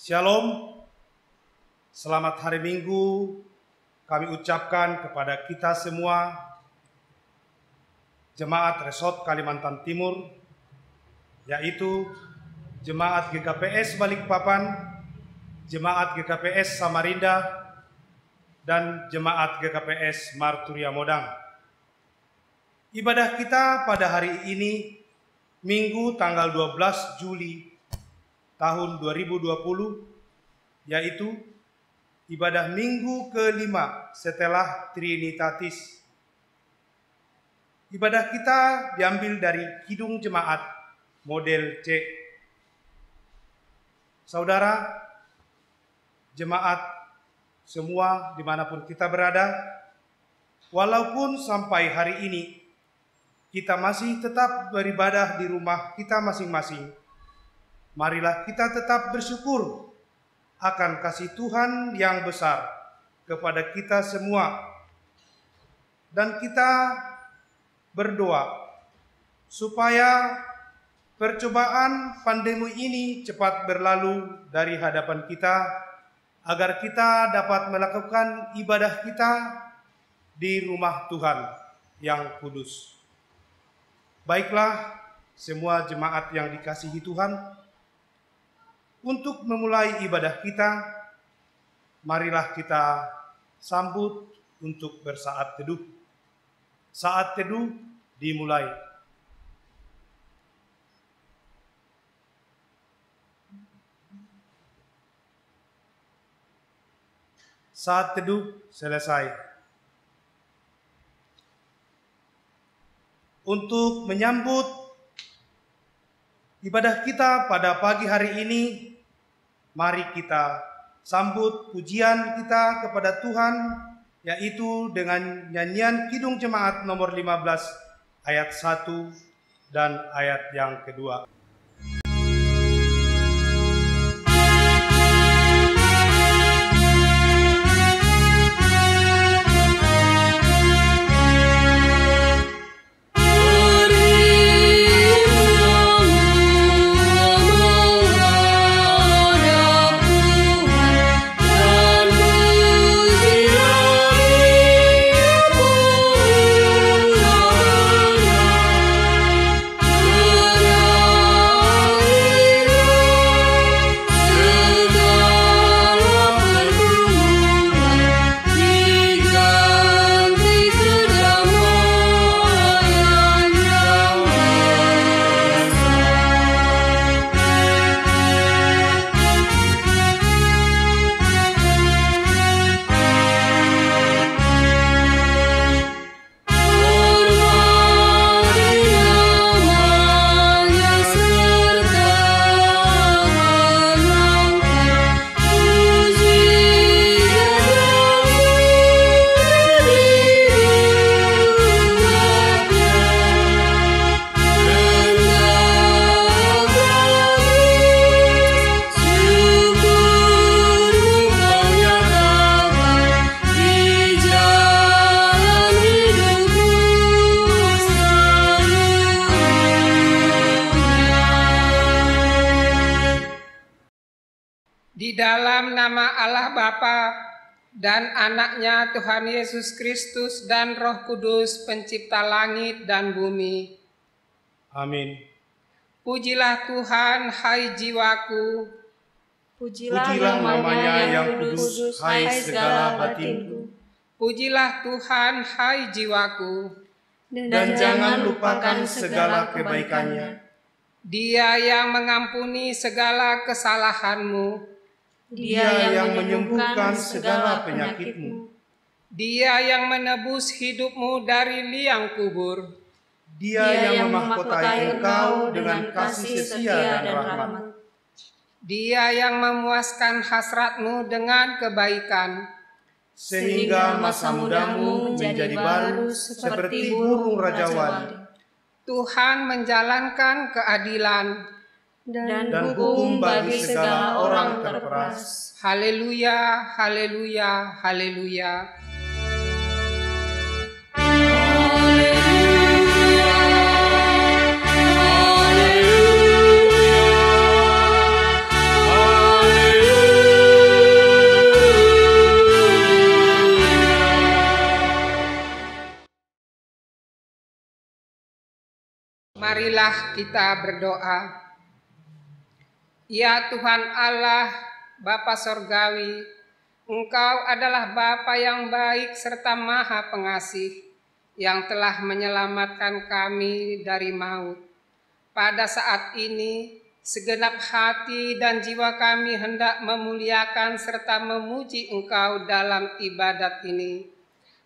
Shalom, selamat hari Minggu kami ucapkan kepada kita semua, Jemaat Resort Kalimantan Timur, yaitu Jemaat GKPS Balikpapan, Jemaat GKPS Samarinda, dan Jemaat GKPS Marturia Modang. Ibadah kita pada hari ini, Minggu tanggal 12 Juli tahun 2020, yaitu ibadah minggu kelima setelah Trinitatis. Ibadah kita diambil dari Kidung Jemaat model C. Saudara, jemaat semua dimanapun kita berada, walaupun sampai hari ini kita masih tetap beribadah di rumah kita masing-masing, marilah kita tetap bersyukur akan kasih Tuhan yang besar kepada kita semua. Dan kita berdoa supaya percobaan pandemi ini cepat berlalu dari hadapan kita, agar kita dapat melakukan ibadah kita di rumah Tuhan yang kudus. Baiklah semua jemaat yang dikasihi Tuhan, untuk memulai ibadah kita, marilah kita sambut untuk bersaat teduh. Saat teduh dimulai. Saat teduh selesai. Untuk menyambut ibadah kita pada pagi hari ini, mari kita sambut pujian kita kepada Tuhan, yaitu dengan nyanyian Kidung Jemaat nomor 15 ayat 1 dan ayat yang kedua. Di dalam nama Allah Bapa dan Anaknya Tuhan Yesus Kristus dan Roh Kudus, pencipta langit dan bumi. Amin. Pujilah Tuhan, hai jiwaku. Pujilah namanya yang kudus, hai segala batinku. Pujilah Tuhan, hai jiwaku. Dan jangan lupakan segala kebaikannya. Dia yang mengampuni segala kesalahanmu. Dia yang menyembuhkan segala penyakitmu. Dia yang menebus hidupmu dari liang kubur. Dia yang memahkotai engkau dengan kasih setia dan rahmat. Dia yang memuaskan hasratmu dengan kebaikan, sehingga masa mudamu menjadi baru seperti burung rajawali. Tuhan menjalankan keadilan dan hukum bagi segala orang terperas. Haleluya, haleluya, haleluya. Haleluya, haleluya. Marilah kita berdoa. Ya Tuhan Allah, Bapa Sorgawi, Engkau adalah Bapa yang baik serta Maha Pengasih, yang telah menyelamatkan kami dari maut. Pada saat ini, segenap hati dan jiwa kami hendak memuliakan serta memuji Engkau dalam ibadat ini,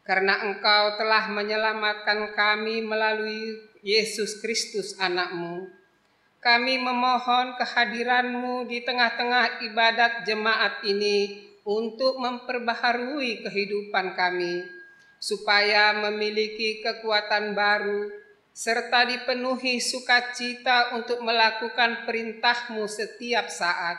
karena Engkau telah menyelamatkan kami melalui Yesus Kristus anak-Mu. Kami memohon kehadiran-Mu di tengah-tengah ibadat jemaat ini untuk memperbaharui kehidupan kami, supaya memiliki kekuatan baru, serta dipenuhi sukacita untuk melakukan perintah-Mu setiap saat.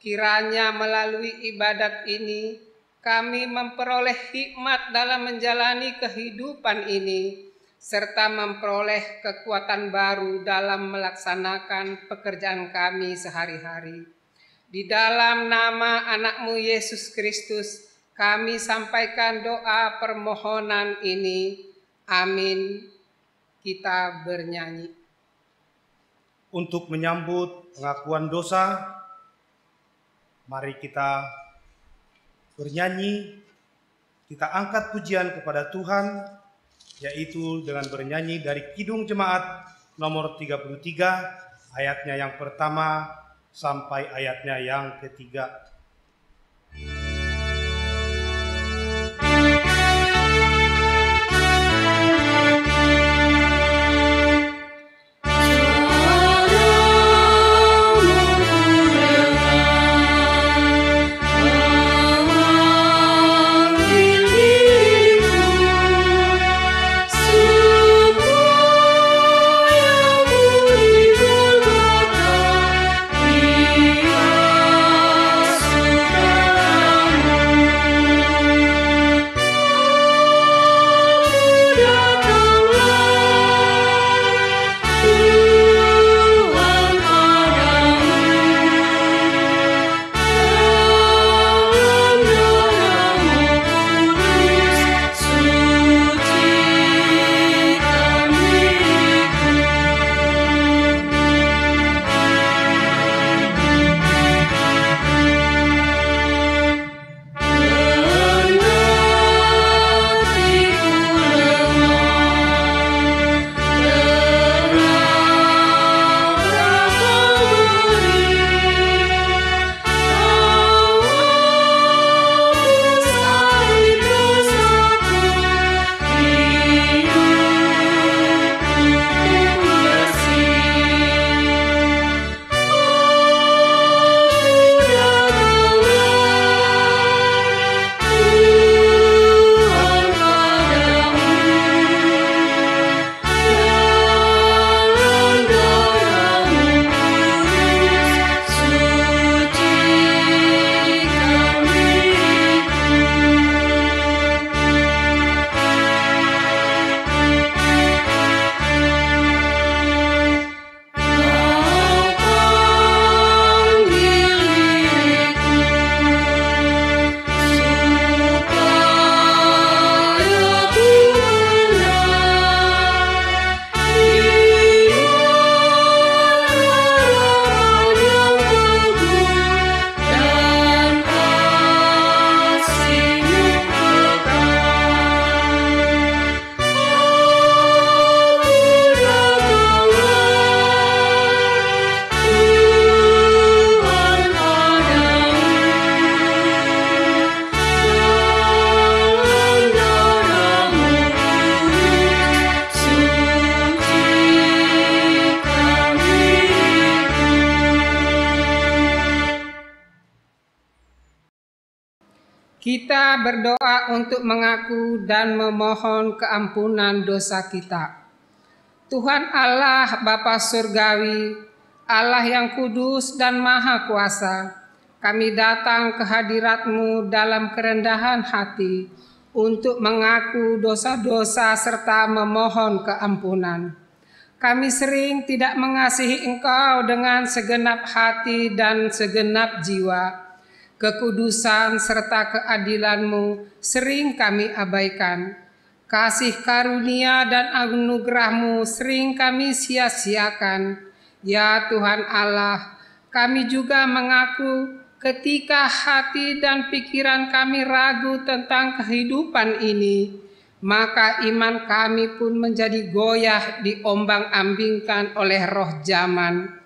Kiranya melalui ibadat ini, kami memperoleh hikmat dalam menjalani kehidupan ini, serta memperoleh kekuatan baru dalam melaksanakan pekerjaan kami sehari-hari. Di dalam nama anak-Mu Yesus Kristus, kami sampaikan doa permohonan ini. Amin. Kita bernyanyi. Untuk menyambut pengakuan dosa, mari kita bernyanyi, kita angkat pujian kepada Tuhan, yaitu dengan bernyanyi dari Kidung Jemaat nomor 33, ayatnya yang pertama sampai ayatnya yang ketiga. Kita berdoa untuk mengaku dan memohon keampunan dosa kita. Tuhan Allah Bapa Surgawi, Allah yang kudus dan maha kuasa, kami datang ke hadirat-Mu dalam kerendahan hati untuk mengaku dosa-dosa serta memohon keampunan. Kami sering tidak mengasihi Engkau dengan segenap hati dan segenap jiwa. Kekudusan serta keadilan-Mu sering kami abaikan. Kasih karunia dan anugerah-Mu sering kami sia-siakan. Ya Tuhan Allah, kami juga mengaku ketika hati dan pikiran kami ragu tentang kehidupan ini, maka iman kami pun menjadi goyah diombang-ambingkan oleh roh zaman.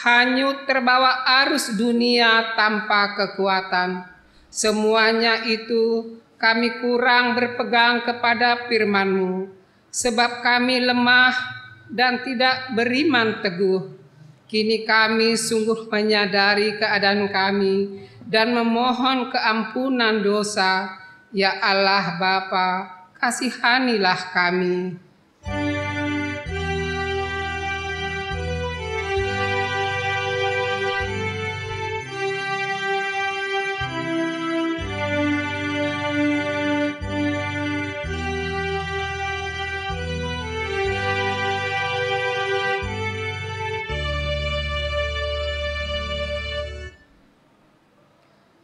Hanyut terbawa arus dunia tanpa kekuatan. Semuanya itu kami kurang berpegang kepada firman-Mu, sebab kami lemah dan tidak beriman teguh. Kini kami sungguh menyadari keadaan kami dan memohon keampunan dosa. Ya Allah Bapa, kasihanilah kami.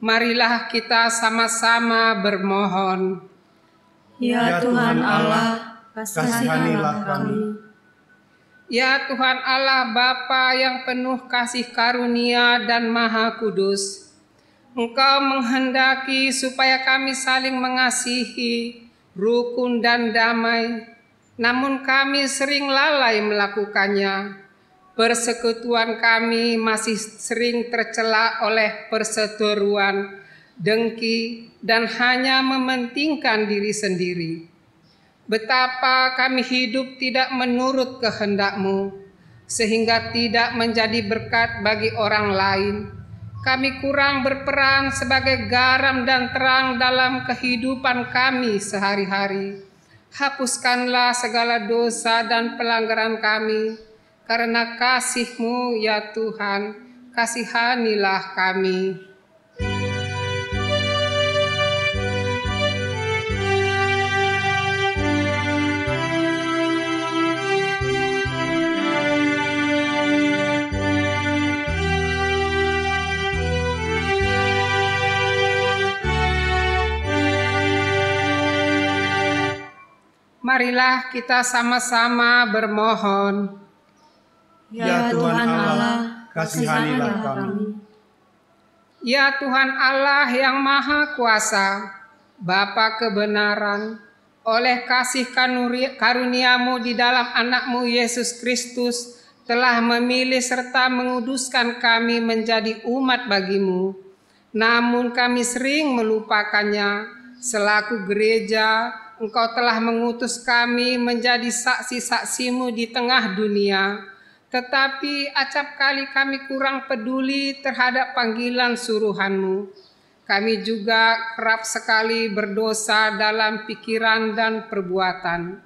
Marilah kita sama-sama bermohon. Ya Tuhan Allah, kasihanilah kami. Ya Tuhan Allah Bapa yang penuh kasih karunia dan Maha Kudus, Engkau menghendaki supaya kami saling mengasihi, rukun dan damai, namun kami sering lalai melakukannya. Persekutuan kami masih sering tercela oleh perseteruan, dengki, dan hanya mementingkan diri sendiri. Betapa kami hidup tidak menurut kehendak-Mu, sehingga tidak menjadi berkat bagi orang lain. Kami kurang berperan sebagai garam dan terang dalam kehidupan kami sehari-hari. Hapuskanlah segala dosa dan pelanggaran kami, karena kasih-Mu ya Tuhan, kasihanilah kami. Marilah kita sama-sama bermohon. Ya Tuhan Allah, kasihanilah kami. Ya Tuhan Allah yang Maha Kuasa, Bapa kebenaran, oleh kasih karunia-Mu di dalam anak-Mu Yesus Kristus telah memilih serta menguduskan kami menjadi umat bagi-Mu. Namun kami sering melupakannya. Selaku gereja, Engkau telah mengutus kami menjadi saksi-saksi-Mu di tengah dunia. Tetapi acap kali kami kurang peduli terhadap panggilan suruhan-Mu. Kami juga kerap sekali berdosa dalam pikiran dan perbuatan.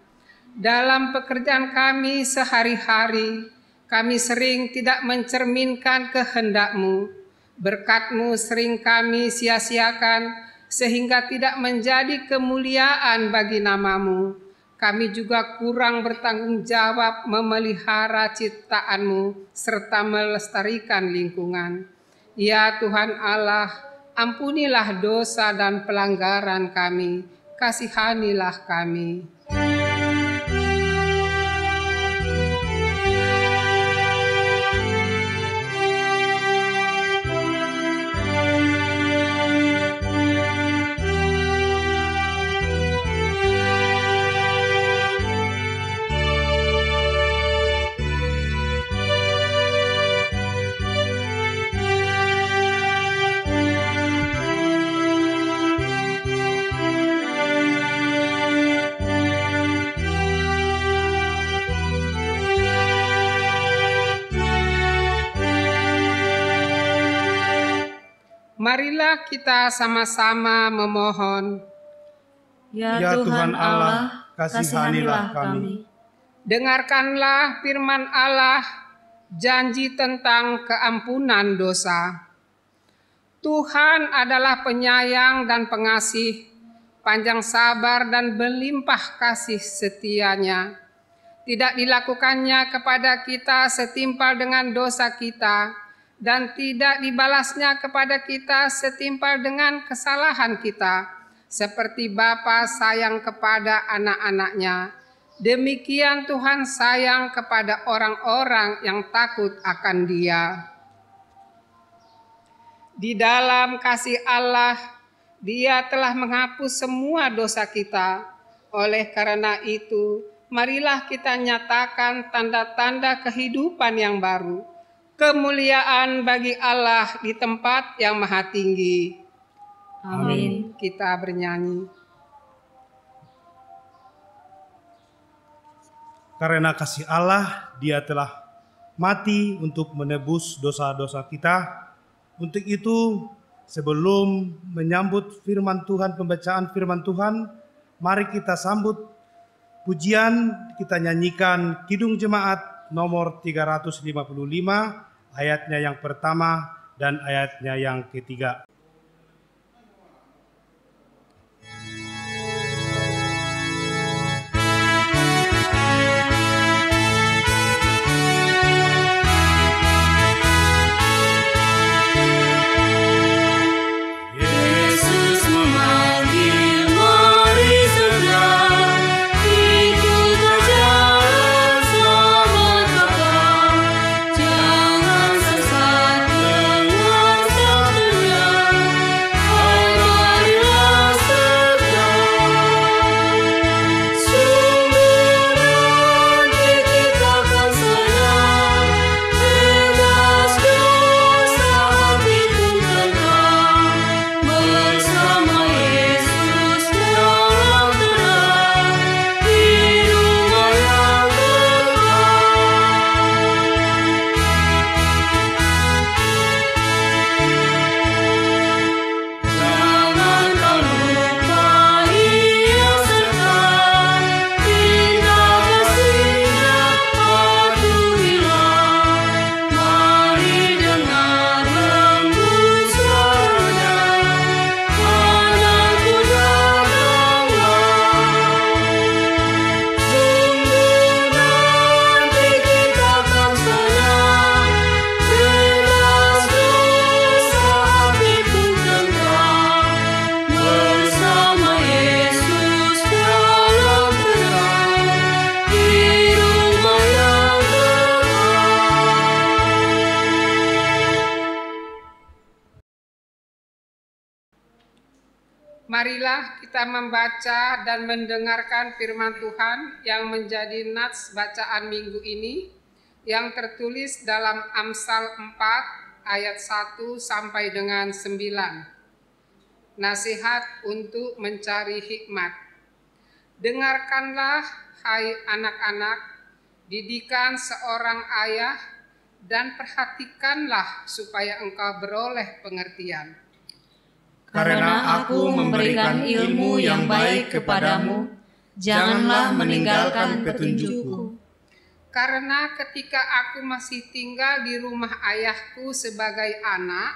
Dalam pekerjaan kami sehari-hari, kami sering tidak mencerminkan kehendak-Mu. Berkat-Mu sering kami sia-siakan, sehingga tidak menjadi kemuliaan bagi nama-Mu. Kami juga kurang bertanggung jawab memelihara ciptaan-Mu serta melestarikan lingkungan. Ya Tuhan Allah, ampunilah dosa dan pelanggaran kami, kasihanilah kami. Marilah kita sama-sama memohon. Ya Tuhan Allah, kasihanilah kami. Dengarkanlah firman Allah, janji tentang keampunan dosa. Tuhan adalah penyayang dan pengasih, panjang sabar dan berlimpah kasih setianya. Tidak dilakukannya kepada kita setimpal dengan dosa kita, dan tidak dibalasnya kepada kita setimpal dengan kesalahan kita. seperti Bapa sayang kepada anak-anaknya, demikian Tuhan sayang kepada orang-orang yang takut akan Dia. Di dalam kasih Allah, Dia telah menghapus semua dosa kita. Oleh karena itu, marilah kita nyatakan tanda-tanda kehidupan yang baru. Kemuliaan bagi Allah di tempat yang maha tinggi. Amin. Kita bernyanyi. Karena kasih Allah, Dia telah mati untuk menebus dosa-dosa kita. Untuk itu, sebelum menyambut firman Tuhan, pembacaan firman Tuhan, mari kita sambut pujian, kita nyanyikan Kidung Jemaat nomor 355, ayatnya yang pertama dan ayatnya yang ketiga. Marilah kita membaca dan mendengarkan firman Tuhan yang menjadi nats bacaan minggu ini yang tertulis dalam Amsal 4 ayat 1 sampai dengan 9. Nasihat untuk mencari hikmat. Dengarkanlah hai anak-anak, didikan seorang ayah dan perhatikanlah supaya engkau beroleh pengertian. Karena aku memberikan ilmu yang baik kepadamu, janganlah meninggalkan petunjukku. Karena ketika aku masih tinggal di rumah ayahku sebagai anak,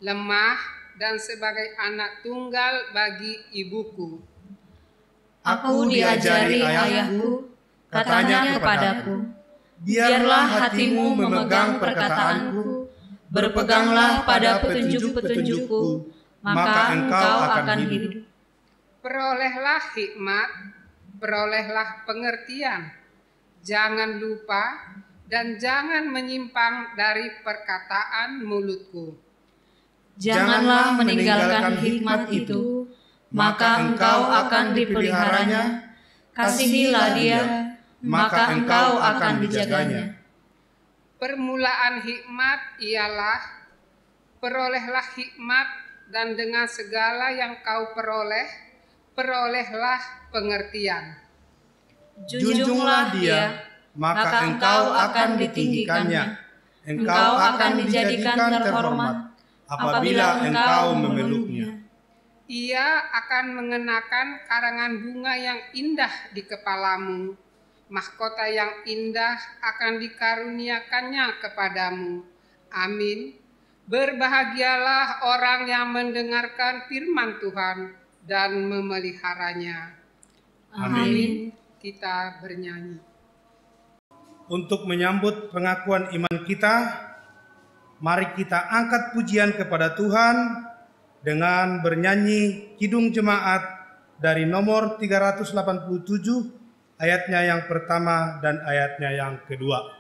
lemah dan sebagai anak tunggal bagi ibuku. Aku diajari ayahku, katanya kepadaku, biarlah hatimu memegang perkataanku, berpeganglah pada petunjuk-petunjukku, maka engkau akan hidup. Perolehlah hikmat, perolehlah pengertian. Jangan lupa dan jangan menyimpang dari perkataan mulutku. Janganlah meninggalkan hikmat itu, maka engkau akan dipeliharanya. Kasihilah dia, maka engkau akan dijaganya. Permulaan hikmat ialah, perolehlah hikmat, dan dengan segala yang kau peroleh, perolehlah pengertian. Junjunglah dia, maka engkau akan ditinggikannya. Engkau akan dijadikan terhormat apabila engkau memeluknya. Ia akan mengenakan karangan bunga yang indah di kepalamu. Mahkota yang indah akan dikaruniakannya kepadamu. Amin. Berbahagialah orang yang mendengarkan firman Tuhan dan memeliharanya. Amin. Kita bernyanyi. Untuk menyambut pengakuan iman kita, mari kita angkat pujian kepada Tuhan dengan bernyanyi Kidung Jemaat dari nomor 387 ayatnya yang pertama dan ayatnya yang kedua.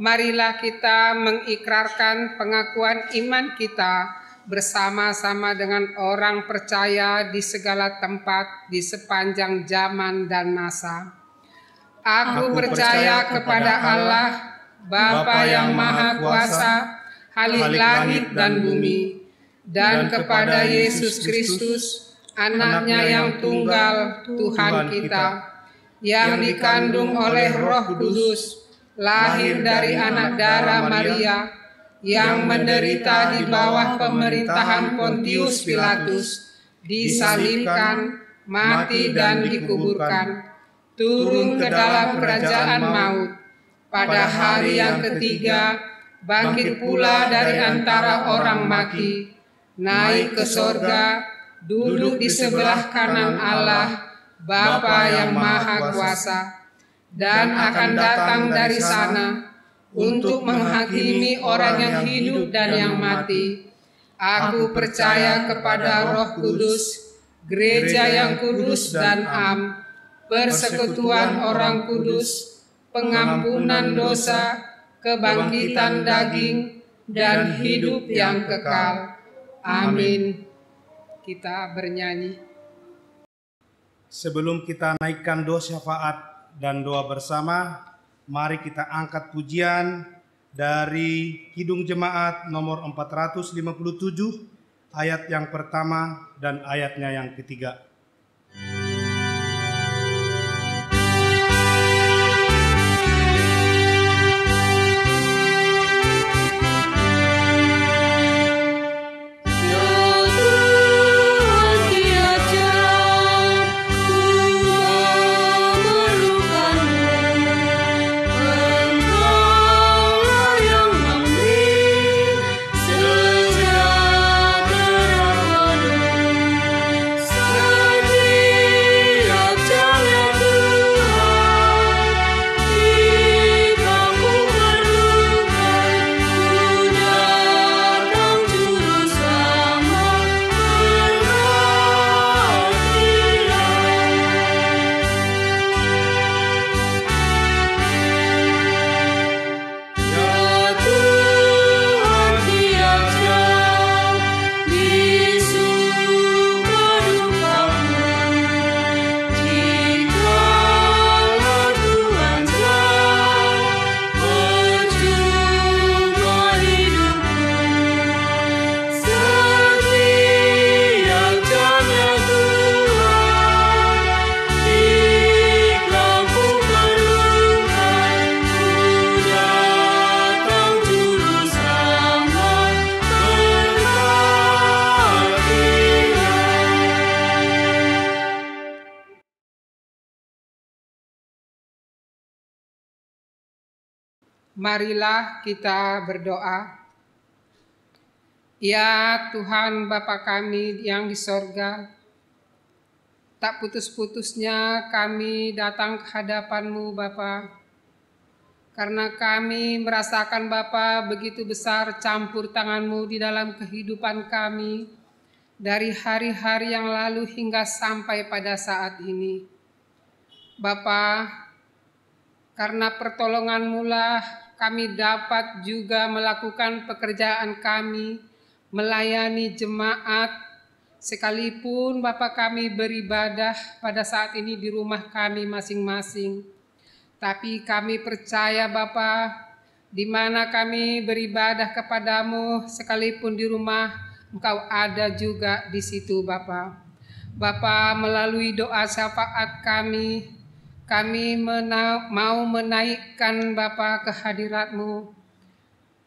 Marilah kita mengikrarkan pengakuan iman kita bersama-sama dengan orang percaya di segala tempat di sepanjang zaman dan masa. Aku percaya kepada Allah, Bapa yang Maha Kuasa, Khalik langit dan bumi, dan kepada Yesus Kristus, Anaknya yang tunggal, Tuhan kita, yang dikandung oleh Roh Kudus, lahir dari anak darah Maria, yang menderita di bawah pemerintahan Pontius Pilatus, disalibkan, mati dan dikuburkan, turun ke dalam kerajaan maut, pada hari yang ketiga bangkit pula dari antara orang mati, naik ke sorga, duduk di sebelah kanan Allah, Bapa yang Maha Kuasa, dan akan datang dari sana untuk menghakimi orang yang hidup dan yang mati. Aku percaya kepada Roh Kudus, gereja yang kudus dan am, persekutuan orang kudus, pengampunan dosa, kebangkitan daging, dan hidup yang kekal. Amin. Kita bernyanyi. Sebelum kita naikkan doa syafaat dan doa bersama, mari kita angkat pujian dari Kidung Jemaat nomor 457 ayat yang pertama dan ayatnya yang ketiga. Sejak Marilah kita berdoa. Ya Tuhan Bapa kami yang di sorga, tak putus-putusnya kami datang ke hadapan-Mu Bapa, karena kami merasakan Bapa begitu besar campur tangan-Mu di dalam kehidupan kami, dari hari-hari yang lalu hingga sampai pada saat ini. Bapa, karena pertolongan-Mu lah kami dapat juga melakukan pekerjaan kami, melayani jemaat, sekalipun Bapa kami beribadah pada saat ini di rumah kami masing-masing. Tapi kami percaya Bapa, di mana kami beribadah kepadamu, sekalipun di rumah, Engkau ada juga di situ Bapa. Bapa, melalui doa syafaat kami mau menaikkan Bapa ke hadirat-Mu.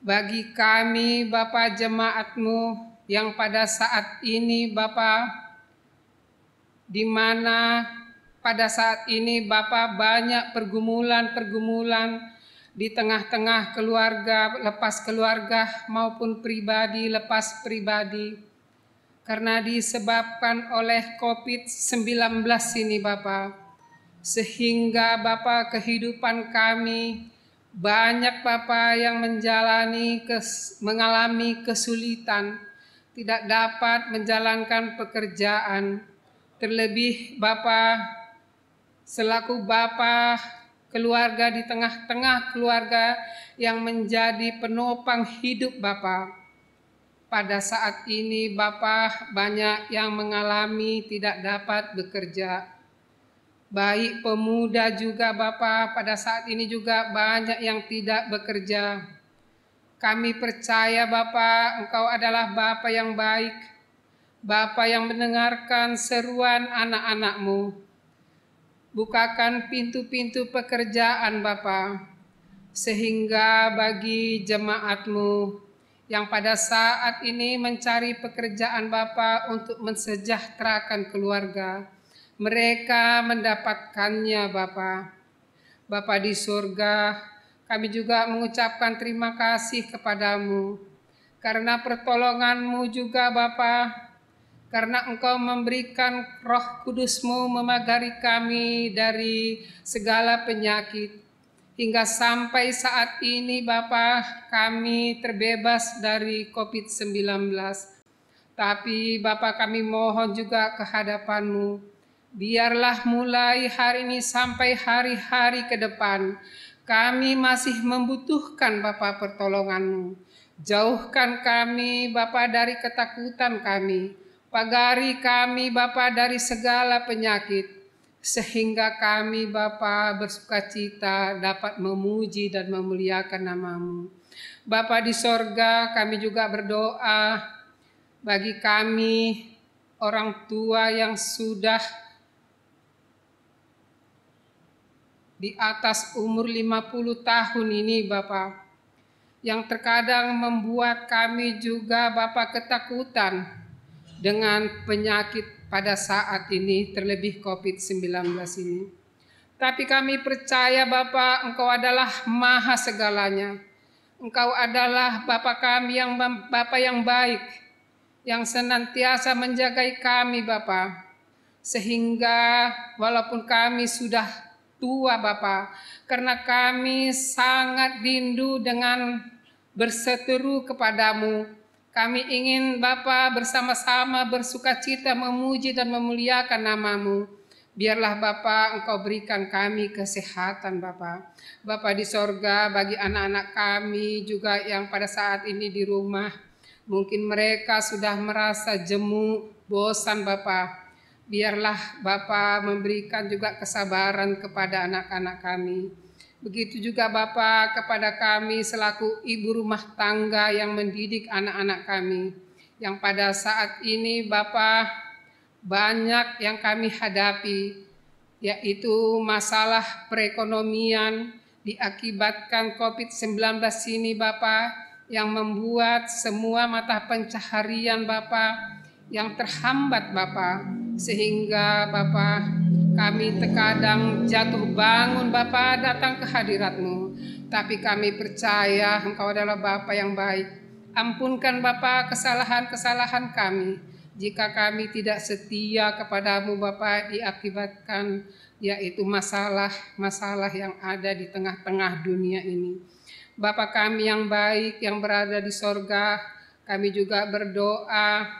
Bagi kami Bapa jemaat-Mu yang pada saat ini Bapa, di mana pada saat ini Bapa banyak pergumulan di tengah-tengah keluarga, lepas keluarga maupun pribadi lepas pribadi, karena disebabkan oleh COVID-19 ini Bapa, sehingga Bapa kehidupan kami banyak Bapa yang mengalami kesulitan, tidak dapat menjalankan pekerjaan. Terlebih Bapa, selaku Bapa keluarga di tengah-tengah keluarga yang menjadi penopang hidup Bapa. Pada saat ini Bapa banyak yang mengalami tidak dapat bekerja. Baik pemuda juga Bapa, pada saat ini juga banyak yang tidak bekerja. Kami percaya Bapa, Engkau adalah Bapa yang baik, Bapa yang mendengarkan seruan anak-anak-Mu. Bukakan pintu-pintu pekerjaan Bapa, sehingga bagi jemaat-Mu yang pada saat ini mencari pekerjaan Bapa untuk mensejahterakan keluarga, mereka mendapatkannya Bapa. Bapa di surga, kami juga mengucapkan terima kasih kepadamu karena pertolongan-Mu juga Bapa, karena Engkau memberikan Roh Kudus-Mu memagari kami dari segala penyakit, hingga sampai saat ini Bapa kami terbebas dari COVID-19. Tapi Bapa kami mohon juga ke hadapan-Mu, biarlah mulai hari ini sampai hari-hari ke depan, kami masih membutuhkan Bapa pertolongan-Mu. Jauhkan kami Bapa dari ketakutan kami, pagari kami Bapa dari segala penyakit, sehingga kami Bapa bersukacita dapat memuji dan memuliakan nama-Mu. Bapa di sorga, kami juga berdoa bagi kami orang tua yang sudah di atas umur 50 tahun ini Bapa, yang terkadang membuat kami juga Bapa ketakutan dengan penyakit pada saat ini, terlebih COVID-19 ini. Tapi kami percaya Bapa, Engkau adalah maha segalanya. Engkau adalah Bapa kami yang Bapa yang baik, yang senantiasa menjagai kami Bapa, sehingga walaupun kami sudah tua Bapa, karena kami sangat rindu dengan berseteru kepadamu. Kami ingin Bapa bersama-sama bersukacita memuji dan memuliakan nama-Mu. Biarlah Bapa Engkau berikan kami kesehatan Bapa. Bapa di sorga, bagi anak-anak kami juga yang pada saat ini di rumah, mungkin mereka sudah merasa jemu, bosan Bapa. Biarlah Bapa memberikan juga kesabaran kepada anak-anak kami. Begitu juga Bapa kepada kami selaku ibu rumah tangga yang mendidik anak-anak kami, yang pada saat ini Bapa banyak yang kami hadapi, yaitu masalah perekonomian diakibatkan COVID-19 ini Bapa, yang membuat semua mata pencaharian Bapa yang terhambat Bapa, sehingga Bapa kami terkadang jatuh bangun Bapa datang ke hadirat-Mu. Tetapi kami percaya Engkau adalah Bapa yang baik. Ampunkan Bapa kesalahan-kesalahan kami. Jika kami tidak setia kepadamu Bapa, diakibatkan yaitu masalah-masalah yang ada di tengah-tengah dunia ini. Bapa kami yang baik yang berada di sorga, kami juga berdoa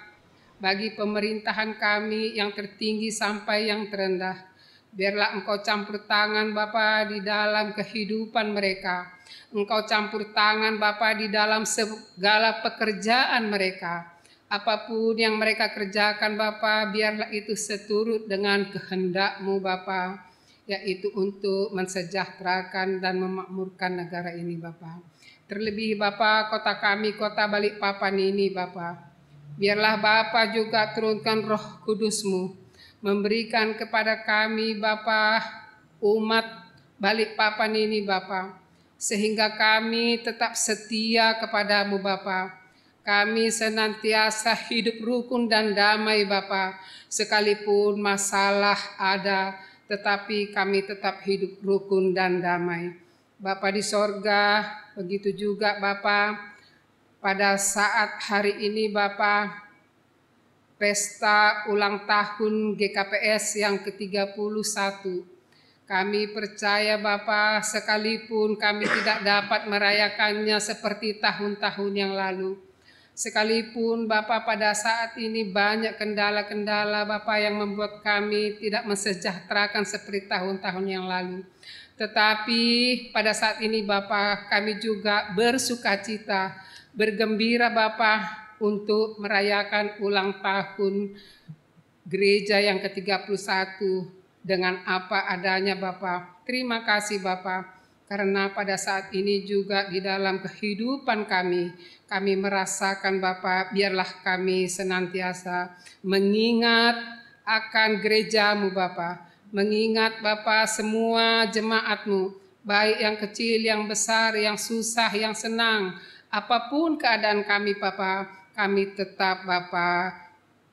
bagi pemerintahan kami yang tertinggi sampai yang terendah. Biarlah Engkau campur tangan Bapa di dalam kehidupan mereka. Engkau campur tangan Bapa di dalam segala pekerjaan mereka. Apapun yang mereka kerjakan Bapa, biarlah itu seturut dengan kehendak-Mu Bapa, yaitu untuk mensejahterakan dan memakmurkan negara ini Bapa. Terlebih Bapa, kota kami, kota Balikpapan ini Bapa. Biarlah Bapa juga turunkan Roh Kudus-Mu, memberikan kepada kami Bapa, umat Balikpapan ini Bapa, sehingga kami tetap setia kepadamu Bapa. Kami senantiasa hidup rukun dan damai Bapa, sekalipun masalah ada, tetapi kami tetap hidup rukun dan damai. Bapa di sorga, begitu juga Bapa, pada saat hari ini Bapa, pesta ulang tahun GKPS yang ke-31. Kami percaya Bapa, sekalipun kami tidak dapat merayakannya seperti tahun-tahun yang lalu, sekalipun Bapa pada saat ini banyak kendala-kendala Bapa yang membuat kami tidak mensejahterakan seperti tahun-tahun yang lalu. Tetapi pada saat ini Bapa, kami juga bersukacita, bergembira Bapa, untuk merayakan ulang tahun gereja yang ke-31 dengan apa adanya Bapa. Terima kasih Bapa, karena pada saat ini juga di dalam kehidupan kami merasakan Bapa, biarlah kami senantiasa mengingat akan gereja-Mu Bapa, mengingat Bapa semua jemaat-Mu, baik yang kecil, yang besar, yang susah, yang senang, apapun keadaan kami Bapa, kami tetap Bapa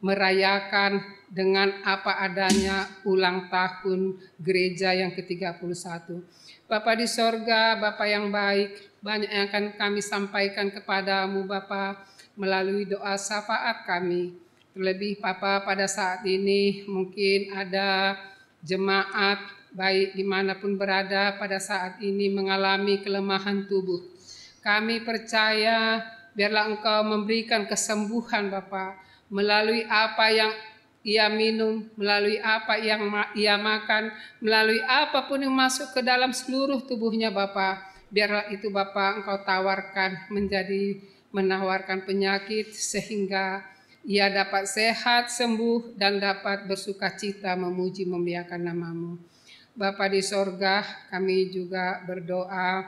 merayakan dengan apa adanya ulang tahun gereja yang ke-31. Bapa di sorga, Bapa yang baik, banyak yang akan kami sampaikan kepadamu Bapa melalui doa syafaat kami. Terlebih Bapa, pada saat ini mungkin ada jemaat baik dimanapun berada pada saat ini mengalami kelemahan tubuh. Kami percaya biarlah Engkau memberikan kesembuhan Bapa melalui apa yang ia minum, melalui apa yang ia makan, melalui apapun yang masuk ke dalam seluruh tubuhnya Bapa. Biarlah itu Bapa Engkau tawarkan menjadi menawarkan penyakit sehingga ia dapat sehat, sembuh, dan dapat bersukacita memuji memuliakan nama-Mu. Bapa di sorga, kami juga berdoa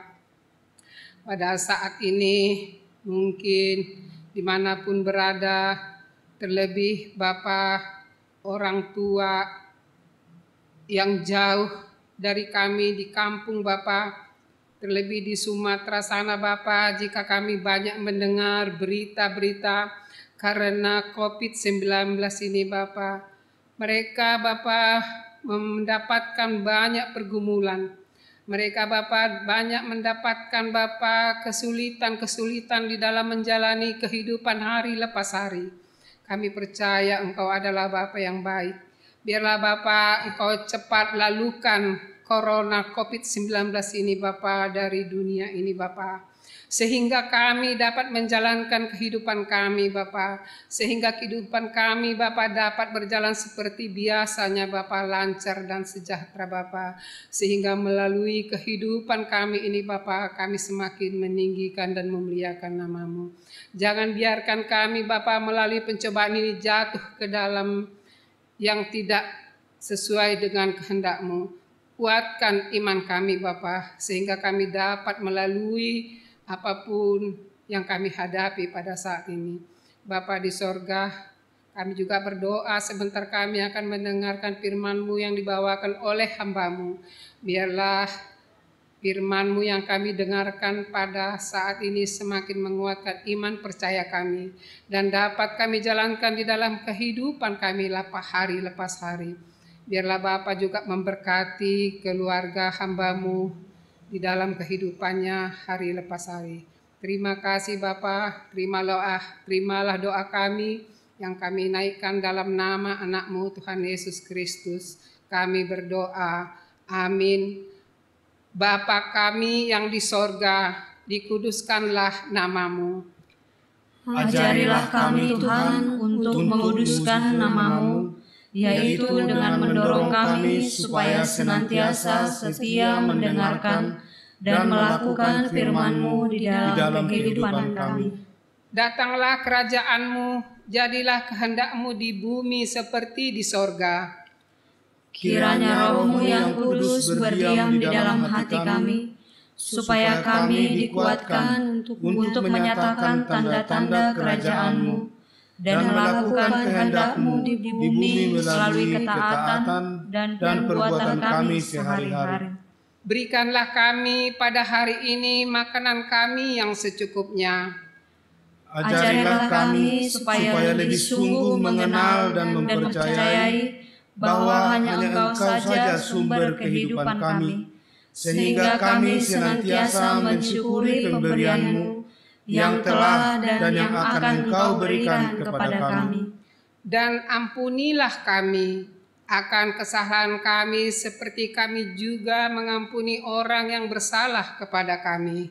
pada saat ini mungkin dimanapun berada, terlebih Bapa orang tua yang jauh dari kami di kampung Bapa, terlebih di Sumatera sana Bapa, jika kami banyak mendengar berita-berita karena COVID-19 ini Bapa, mereka Bapa mendapatkan banyak pergumulan. Mereka Bapa banyak mendapatkan Bapa kesulitan-kesulitan di dalam menjalani kehidupan hari lepas hari. Kami percaya Engkau adalah Bapa yang baik. Biarlah Bapa Engkau cepat lalukan corona COVID-19 ini Bapa dari dunia ini Bapa. Sehingga kami dapat menjalankan kehidupan kami Bapa. Sehingga kehidupan kami Bapa dapat berjalan seperti biasanya Bapa, lancar dan sejahtera Bapa. Sehingga melalui kehidupan kami ini Bapa, kami semakin meninggikan dan memuliakan nama-Mu. Jangan biarkan kami Bapa melalui pencobaan ini jatuh ke dalam yang tidak sesuai dengan kehendak-Mu. Kuatkan iman kami Bapa, sehingga kami dapat melalui apapun yang kami hadapi pada saat ini. Bapa di sorga, kami juga berdoa sebentar kami akan mendengarkan firman-Mu yang dibawakan oleh hamba-Mu. Biarlah firman-Mu yang kami dengarkan pada saat ini semakin menguatkan iman percaya kami, dan dapat kami jalankan di dalam kehidupan kami hari lepas hari. Biarlah Bapa juga memberkati keluarga hamba-Mu di dalam kehidupannya hari lepas hari. Terima kasih Bapa, terimalah doa kami yang kami naikkan dalam nama anak-Mu Tuhan Yesus Kristus. Kami berdoa, amin. Bapa kami yang di sorga, dikuduskanlah nama-Mu. Ajarilah kami Tuhan untuk menguduskan nama-Mu, yaitu dengan mendorong kami supaya senantiasa setia mendengarkan dan melakukan firman-Mu di dalam kehidupan kami. Datanglah kerajaan-Mu, jadilah kehendak-Mu di bumi seperti di sorga. Kiranya Roh-Mu yang kudus berdiam di dalam hati kami, supaya kami dikuatkan untuk menyatakan tanda-tanda kerajaan-Mu dan melakukan kehendak-Mu di bumi melalui ketaatan dan perbuatan kami sehari-hari. Berikanlah kami pada hari ini makanan kami yang secukupnya. Ajarilah kami supaya lebih sungguh mengenal dan mempercayai bahwa hanya Engkau saja sumber kehidupan kami, sehingga kami senantiasa mensyukuri pemberian-Mu yang telah dan yang akan Engkau berikan kepada kami. Dan ampunilah kami akan kesalahan kami seperti kami juga mengampuni orang yang bersalah kepada kami.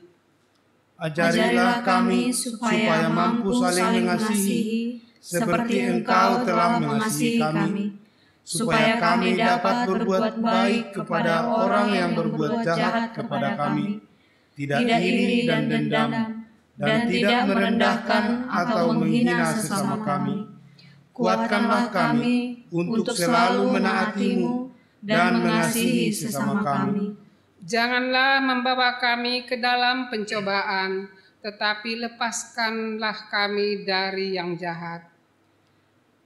Ajarilah kami supaya mampu saling mengasihi seperti Engkau telah mengasihi kami, supaya kami dapat berbuat baik kepada orang yang berbuat jahat kepada kami, tidak iri dan dendam, dan tidak merendahkan atau menghina sesama kami. Kuatkanlah kami untuk selalu menaati-Mu dan mengasihi sesama kami. Janganlah membawa kami ke dalam pencobaan, tetapi lepaskanlah kami dari yang jahat.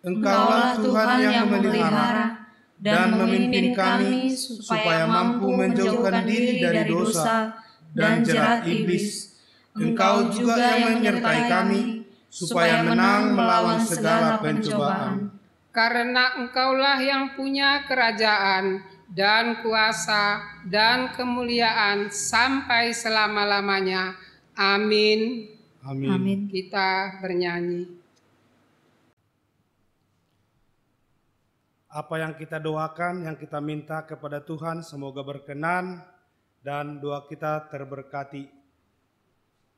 Engkaulah Tuhan yang memelihara dan memimpin kami supaya mampu menjauhkan diri dari dosa dan jerat iblis. Engkau juga yang menyertai kami supaya menang melawan segala pencobaan. Karena Engkaulah yang punya kerajaan dan kuasa dan kemuliaan sampai selama-lamanya. Amin. Amin. Kita bernyanyi. Apa yang kita doakan, yang kita minta kepada Tuhan semoga berkenan dan doa kita terberkati.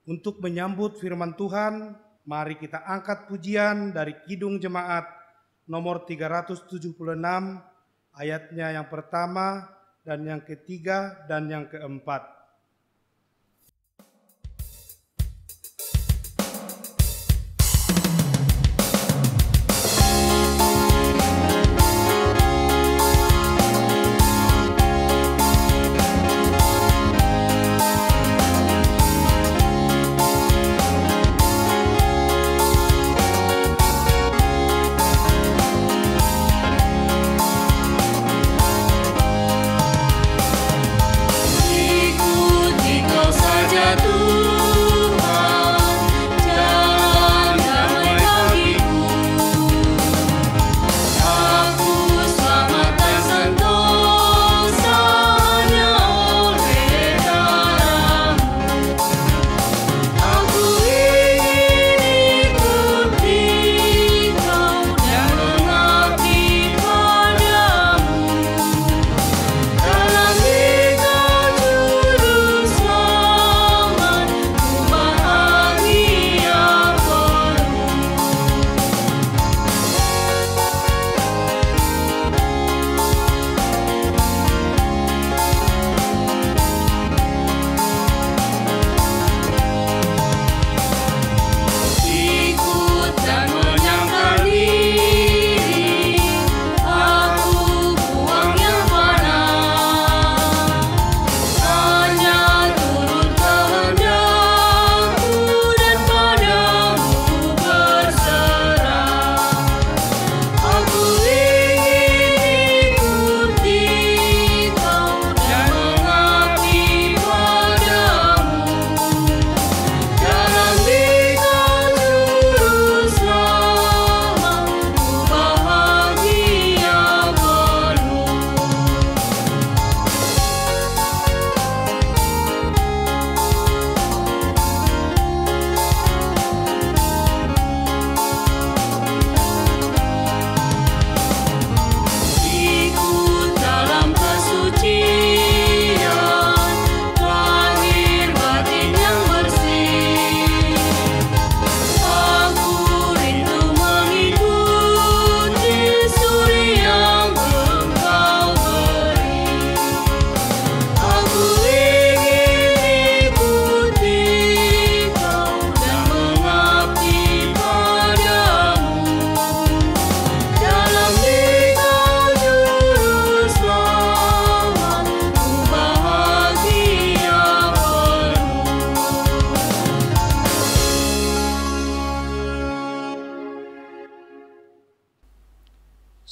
Untuk menyambut firman Tuhan, mari kita angkat pujian dari Kidung Jemaat nomor 376, ayatnya yang pertama dan yang ketiga dan yang keempat. Ku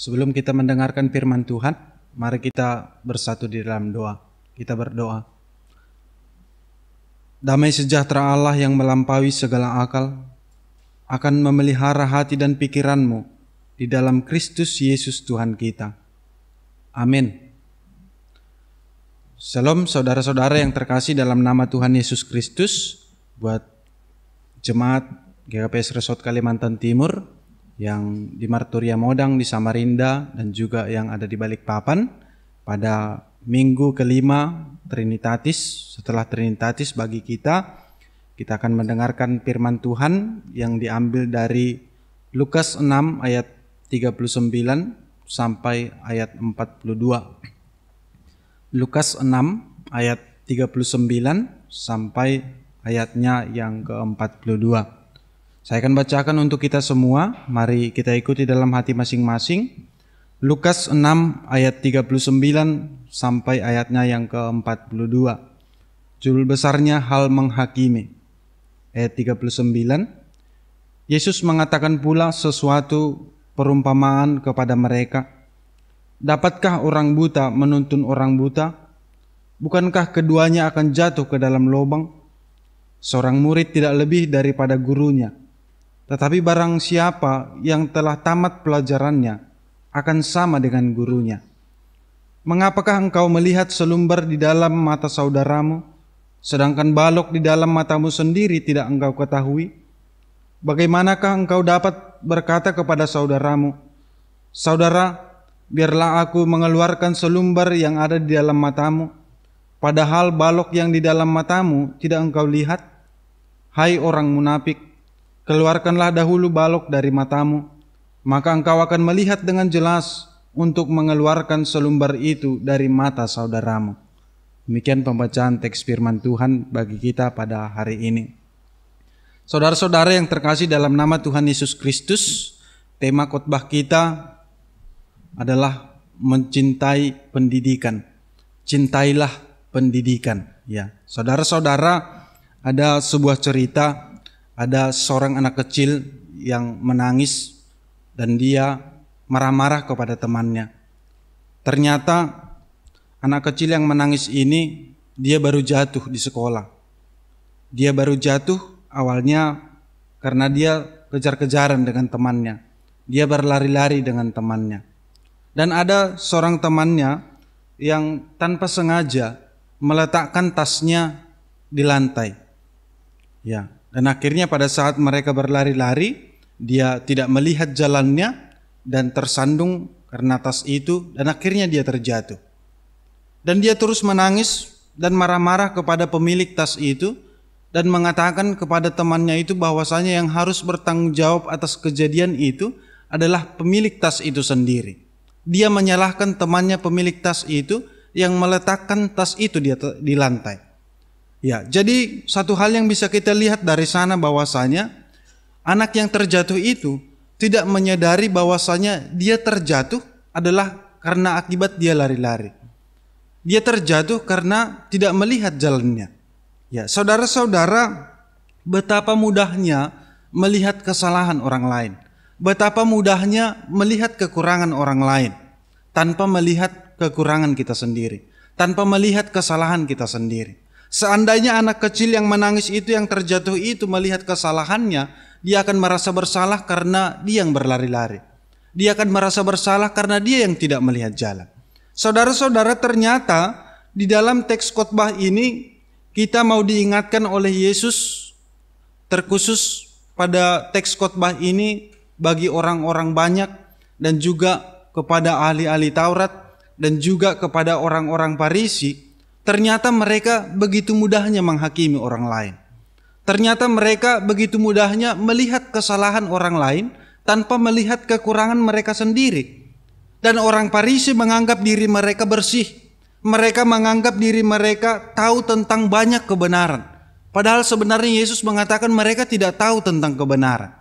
Sebelum kita mendengarkan firman Tuhan, mari kita bersatu di dalam doa. Kita berdoa. Damai sejahtera Allah yang melampaui segala akal akan memelihara hati dan pikiranmu di dalam Kristus Yesus Tuhan kita. Amin. Shalom saudara-saudara yang terkasih dalam nama Tuhan Yesus Kristus. Buat jemaat GKPS Resort Kalimantan Timur yang di Marturia Modang, di Samarinda, dan juga yang ada di Balikpapan, pada minggu kelima Trinitatis. Setelah Trinitatis bagi kita akan mendengarkan firman Tuhan yang diambil dari Lukas 6 ayat 39 sampai ayat 42. Lukas 6 ayat 39 sampai ayatnya yang ke-42. Saya akan bacakan untuk kita semua. Mari kita ikuti dalam hati masing-masing. Lukas 6 ayat 39 sampai ayatnya yang ke-42. Judul besarnya hal menghakimi. Ayat 39. Yesus mengatakan pula sesuatu perumpamaan kepada mereka. Dapatkah orang buta menuntun orang buta? Bukankah keduanya akan jatuh ke dalam lubang? Seorang murid tidak lebih daripada gurunya. Tetapi barang siapa yang telah tamat pelajarannya akan sama dengan gurunya. Mengapakah engkau melihat selumbar di dalam mata saudaramu, sedangkan balok di dalam matamu sendiri tidak engkau ketahui? Bagaimanakah engkau dapat berkata kepada saudaramu, "Saudara, biarlah aku mengeluarkan selumbar yang ada di dalam matamu, padahal balok yang di dalam matamu tidak engkau lihat? Hai orang munafik, keluarkanlah dahulu balok dari matamu, maka engkau akan melihat dengan jelas untuk mengeluarkan selumbar itu dari mata saudaramu." Demikian pembacaan teks firman Tuhan bagi kita pada hari ini. Saudara-saudara yang terkasih dalam nama Tuhan Yesus Kristus, tema khotbah kita adalah mencintai pendidikan. Cintailah pendidikan. Ya, saudara-saudara, ada sebuah cerita, ada seorang anak kecil yang menangis dan dia marah-marah kepada temannya. Ternyata anak kecil yang menangis ini dia baru jatuh di sekolah. Dia baru jatuh awalnya karena dia kejar-kejaran dengan temannya. Dia berlari-lari dengan temannya. Dan ada seorang temannya yang tanpa sengaja meletakkan tasnya di lantai. Ya, dan akhirnya pada saat mereka berlari-lari, dia tidak melihat jalannya dan tersandung karena tas itu, dan akhirnya dia terjatuh. Dan dia terus menangis dan marah-marah kepada pemilik tas itu dan mengatakan kepada temannya itu bahwasanya yang harus bertanggung jawab atas kejadian itu adalah pemilik tas itu sendiri. Dia menyalahkan temannya pemilik tas itu yang meletakkan tas itu di lantai. Ya, jadi satu hal yang bisa kita lihat dari sana bahwasanya anak yang terjatuh itu tidak menyadari bahwasanya dia terjatuh adalah karena akibat dia lari-lari. Dia terjatuh karena tidak melihat jalannya. Ya, saudara-saudara, betapa mudahnya melihat kesalahan orang lain. Betapa mudahnya melihat kekurangan orang lain tanpa melihat kekurangan kita sendiri, tanpa melihat kesalahan kita sendiri. Seandainya anak kecil yang menangis itu, yang terjatuh itu melihat kesalahannya, dia akan merasa bersalah karena dia yang berlari-lari. Dia akan merasa bersalah karena dia yang tidak melihat jalan. Saudara-saudara, ternyata di dalam teks khotbah ini kita mau diingatkan oleh Yesus, terkhusus pada teks khotbah ini bagi orang-orang banyak dan juga kepada ahli-ahli Taurat dan juga kepada orang-orang Farisi. Ternyata mereka begitu mudahnya menghakimi orang lain. Ternyata mereka begitu mudahnya melihat kesalahan orang lain tanpa melihat kekurangan mereka sendiri. Dan orang Farisi menganggap diri mereka bersih. Mereka menganggap diri mereka tahu tentang banyak kebenaran. Padahal sebenarnya Yesus mengatakan mereka tidak tahu tentang kebenaran.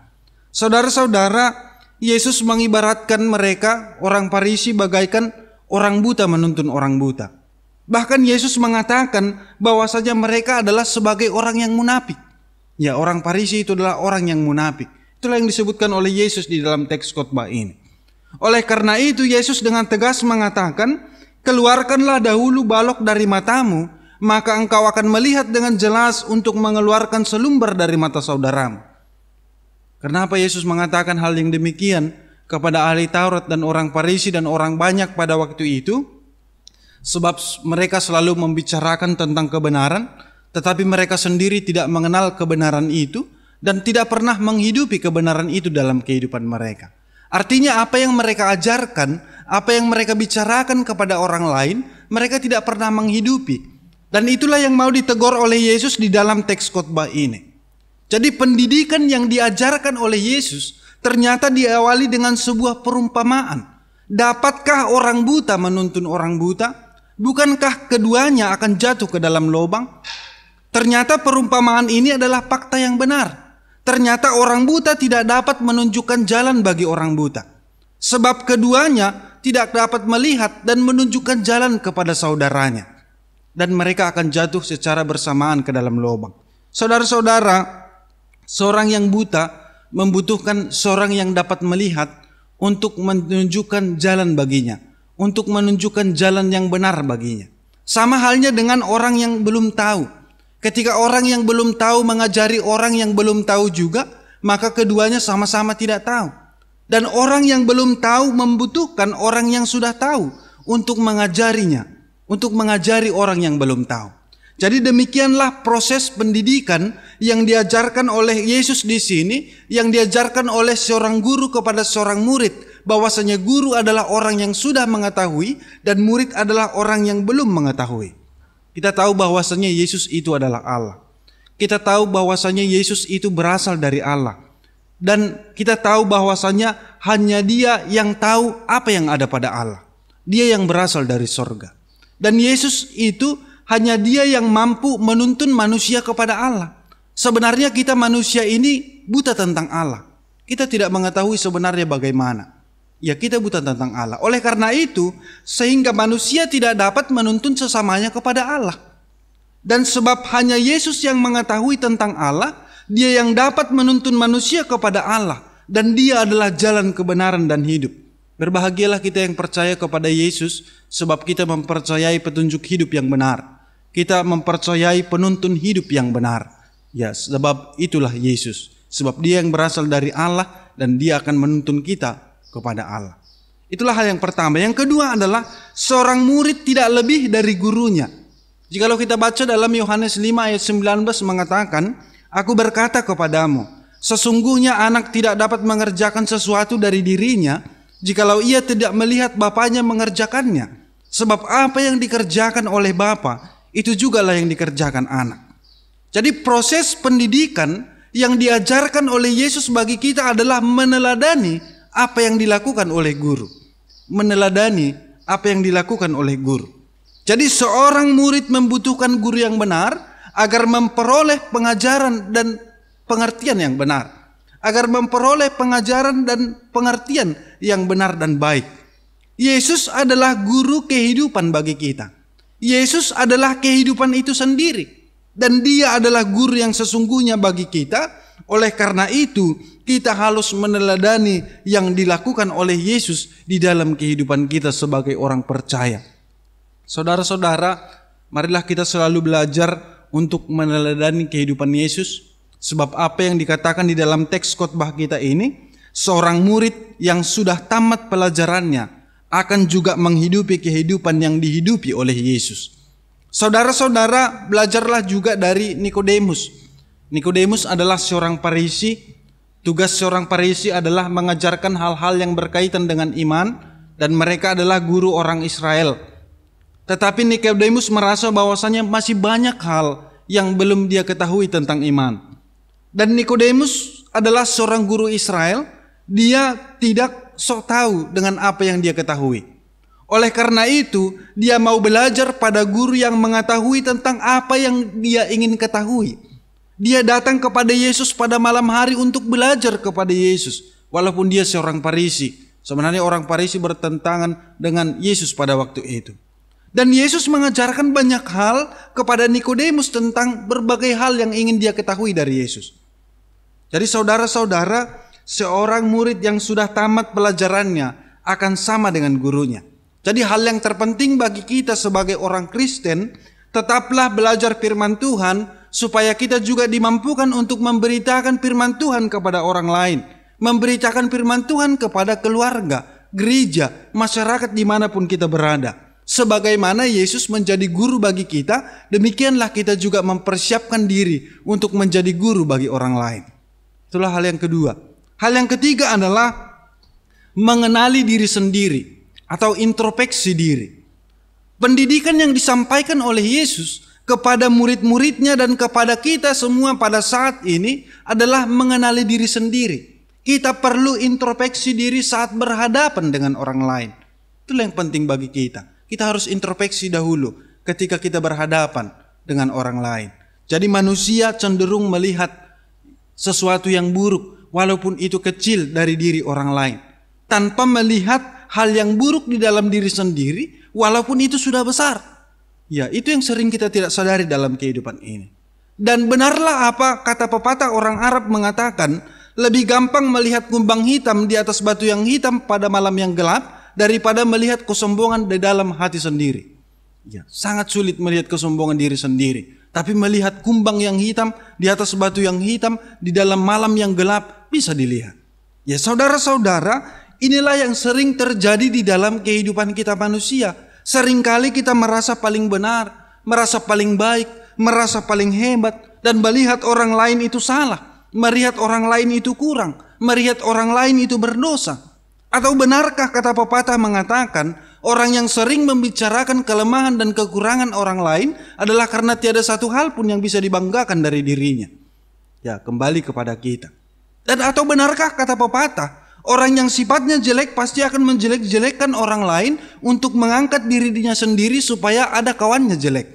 Saudara-saudara, Yesus mengibaratkan mereka, orang Farisi, bagaikan orang buta menuntun orang buta. Bahkan Yesus mengatakan bahwasanya mereka adalah sebagai orang yang munafik. Ya, orang Farisi itu adalah orang yang munafik. Itulah yang disebutkan oleh Yesus di dalam teks khotbah ini. Oleh karena itu Yesus dengan tegas mengatakan, keluarkanlah dahulu balok dari matamu, maka engkau akan melihat dengan jelas untuk mengeluarkan selumber dari mata saudaramu. Kenapa Yesus mengatakan hal yang demikian kepada ahli Taurat dan orang Farisi dan orang banyak pada waktu itu? Sebab mereka selalu membicarakan tentang kebenaran, tetapi mereka sendiri tidak mengenal kebenaran itu dan tidak pernah menghidupi kebenaran itu dalam kehidupan mereka. Artinya apa yang mereka ajarkan, apa yang mereka bicarakan kepada orang lain, mereka tidak pernah menghidupi. Dan itulah yang mau ditegur oleh Yesus di dalam teks khotbah ini. Jadi pendidikan yang diajarkan oleh Yesus ternyata diawali dengan sebuah perumpamaan. Dapatkah orang buta menuntun orang buta? Bukankah keduanya akan jatuh ke dalam lubang? Ternyata perumpamaan ini adalah fakta yang benar. Ternyata orang buta tidak dapat menunjukkan jalan bagi orang buta. Sebab keduanya tidak dapat melihat dan menunjukkan jalan kepada saudaranya. Dan mereka akan jatuh secara bersamaan ke dalam lubang. Saudara-saudara, seorang yang buta membutuhkan seorang yang dapat melihat untuk menunjukkan jalan baginya. Untuk menunjukkan jalan yang benar baginya. Sama halnya dengan orang yang belum tahu. Ketika orang yang belum tahu mengajari orang yang belum tahu juga, maka keduanya sama-sama tidak tahu. Dan orang yang belum tahu membutuhkan orang yang sudah tahu untuk mengajarinya, untuk mengajari orang yang belum tahu. Jadi demikianlah proses pendidikan yang diajarkan oleh Yesus di sini, yang diajarkan oleh seorang guru kepada seorang murid, bahwasanya guru adalah orang yang sudah mengetahui dan murid adalah orang yang belum mengetahui. Kita tahu bahwasanya Yesus itu adalah Allah. Kita tahu bahwasanya Yesus itu berasal dari Allah. Dan kita tahu bahwasanya hanya Dia yang tahu apa yang ada pada Allah. Dia yang berasal dari sorga. Dan Yesus itu hanya Dia yang mampu menuntun manusia kepada Allah. Sebenarnya kita manusia ini buta tentang Allah. Kita tidak mengetahui sebenarnya bagaimana. Ya, kita buta tentang Allah. Oleh karena itu, sehingga manusia tidak dapat menuntun sesamanya kepada Allah. Dan sebab hanya Yesus yang mengetahui tentang Allah, Dia yang dapat menuntun manusia kepada Allah. Dan Dia adalah jalan kebenaran dan hidup. Berbahagialah kita yang percaya kepada Yesus, sebab kita mempercayai petunjuk hidup yang benar. Kita mempercayai penuntun hidup yang benar. Ya, sebab itulah Yesus. Sebab Dia yang berasal dari Allah dan Dia akan menuntun kita kepada Allah. Itulah hal yang pertama. Yang kedua adalah seorang murid tidak lebih dari gurunya. Jikalau kita baca dalam Yohanes 5 ayat 19 mengatakan, aku berkata kepadamu, sesungguhnya anak tidak dapat mengerjakan sesuatu dari dirinya, jikalau ia tidak melihat bapanya mengerjakannya. Sebab apa yang dikerjakan oleh bapa, itu jugalah yang dikerjakan anak. Jadi proses pendidikan yang diajarkan oleh Yesus bagi kita adalah meneladani apa yang dilakukan oleh guru. Meneladani apa yang dilakukan oleh guru. Jadi seorang murid membutuhkan guru yang benar agar memperoleh pengajaran dan pengertian yang benar. Agar memperoleh pengajaran dan pengertian yang benar dan baik. Yesus adalah guru kehidupan bagi kita. Yesus adalah kehidupan itu sendiri. Dan Dia adalah guru yang sesungguhnya bagi kita. Oleh karena itu, kita harus meneladani yang dilakukan oleh Yesus di dalam kehidupan kita sebagai orang percaya. Saudara-saudara, marilah kita selalu belajar untuk meneladani kehidupan Yesus. Sebab apa yang dikatakan di dalam teks khotbah kita ini, seorang murid yang sudah tamat pelajarannya akan juga menghidupi kehidupan yang dihidupi oleh Yesus. Saudara-saudara, belajarlah juga dari Nikodemus. Nikodemus adalah seorang Farisi. Tugas seorang Farisi adalah mengajarkan hal-hal yang berkaitan dengan iman, dan mereka adalah guru orang Israel. Tetapi Nikodemus merasa bahwasanya masih banyak hal yang belum dia ketahui tentang iman. Dan Nikodemus adalah seorang guru Israel, dia tidak sok tahu dengan apa yang dia ketahui. Oleh karena itu, dia mau belajar pada guru yang mengetahui tentang apa yang dia ingin ketahui. Dia datang kepada Yesus pada malam hari untuk belajar kepada Yesus. Walaupun dia seorang Farisi. Sebenarnya orang Farisi bertentangan dengan Yesus pada waktu itu. Dan Yesus mengajarkan banyak hal kepada Nikodemus tentang berbagai hal yang ingin dia ketahui dari Yesus. Jadi saudara-saudara, seorang murid yang sudah tamat pelajarannya akan sama dengan gurunya. Jadi hal yang terpenting bagi kita sebagai orang Kristen, tetaplah belajar firman Tuhan supaya kita juga dimampukan untuk memberitakan firman Tuhan kepada orang lain. Memberitakan firman Tuhan kepada keluarga, gereja, masyarakat dimanapun kita berada. Sebagaimana Yesus menjadi guru bagi kita, demikianlah kita juga mempersiapkan diri untuk menjadi guru bagi orang lain. Itulah hal yang kedua. Hal yang ketiga adalah mengenali diri sendiri atau introspeksi diri. Pendidikan yang disampaikan oleh Yesus kepada murid-muridnya dan kepada kita semua pada saat ini adalah mengenali diri sendiri. Kita perlu introspeksi diri saat berhadapan dengan orang lain. Itulah yang penting bagi kita. Kita harus introspeksi dahulu ketika kita berhadapan dengan orang lain. Jadi manusia cenderung melihat sesuatu yang buruk walaupun itu kecil dari diri orang lain, tanpa melihat hal yang buruk di dalam diri sendiri walaupun itu sudah besar. Ya, itu yang sering kita tidak sadari dalam kehidupan ini. Dan benarlah apa kata pepatah orang Arab mengatakan, lebih gampang melihat kumbang hitam di atas batu yang hitam pada malam yang gelap daripada melihat kesombongan di dalam hati sendiri. Ya, sangat sulit melihat kesombongan diri sendiri. Tapi melihat kumbang yang hitam di atas batu yang hitam di dalam malam yang gelap bisa dilihat. Ya saudara-saudara, inilah yang sering terjadi di dalam kehidupan kita manusia. Seringkali kita merasa paling benar, merasa paling baik, merasa paling hebat, dan melihat orang lain itu salah, melihat orang lain itu kurang, melihat orang lain itu berdosa. Atau benarkah kata pepatah mengatakan, orang yang sering membicarakan kelemahan dan kekurangan orang lain adalah karena tiada satu hal pun yang bisa dibanggakan dari dirinya. Ya, kembali kepada kita. Dan atau benarkah kata pepatah, orang yang sifatnya jelek pasti akan menjelek-jelekkan orang lain untuk mengangkat dirinya sendiri supaya ada kawannya jelek.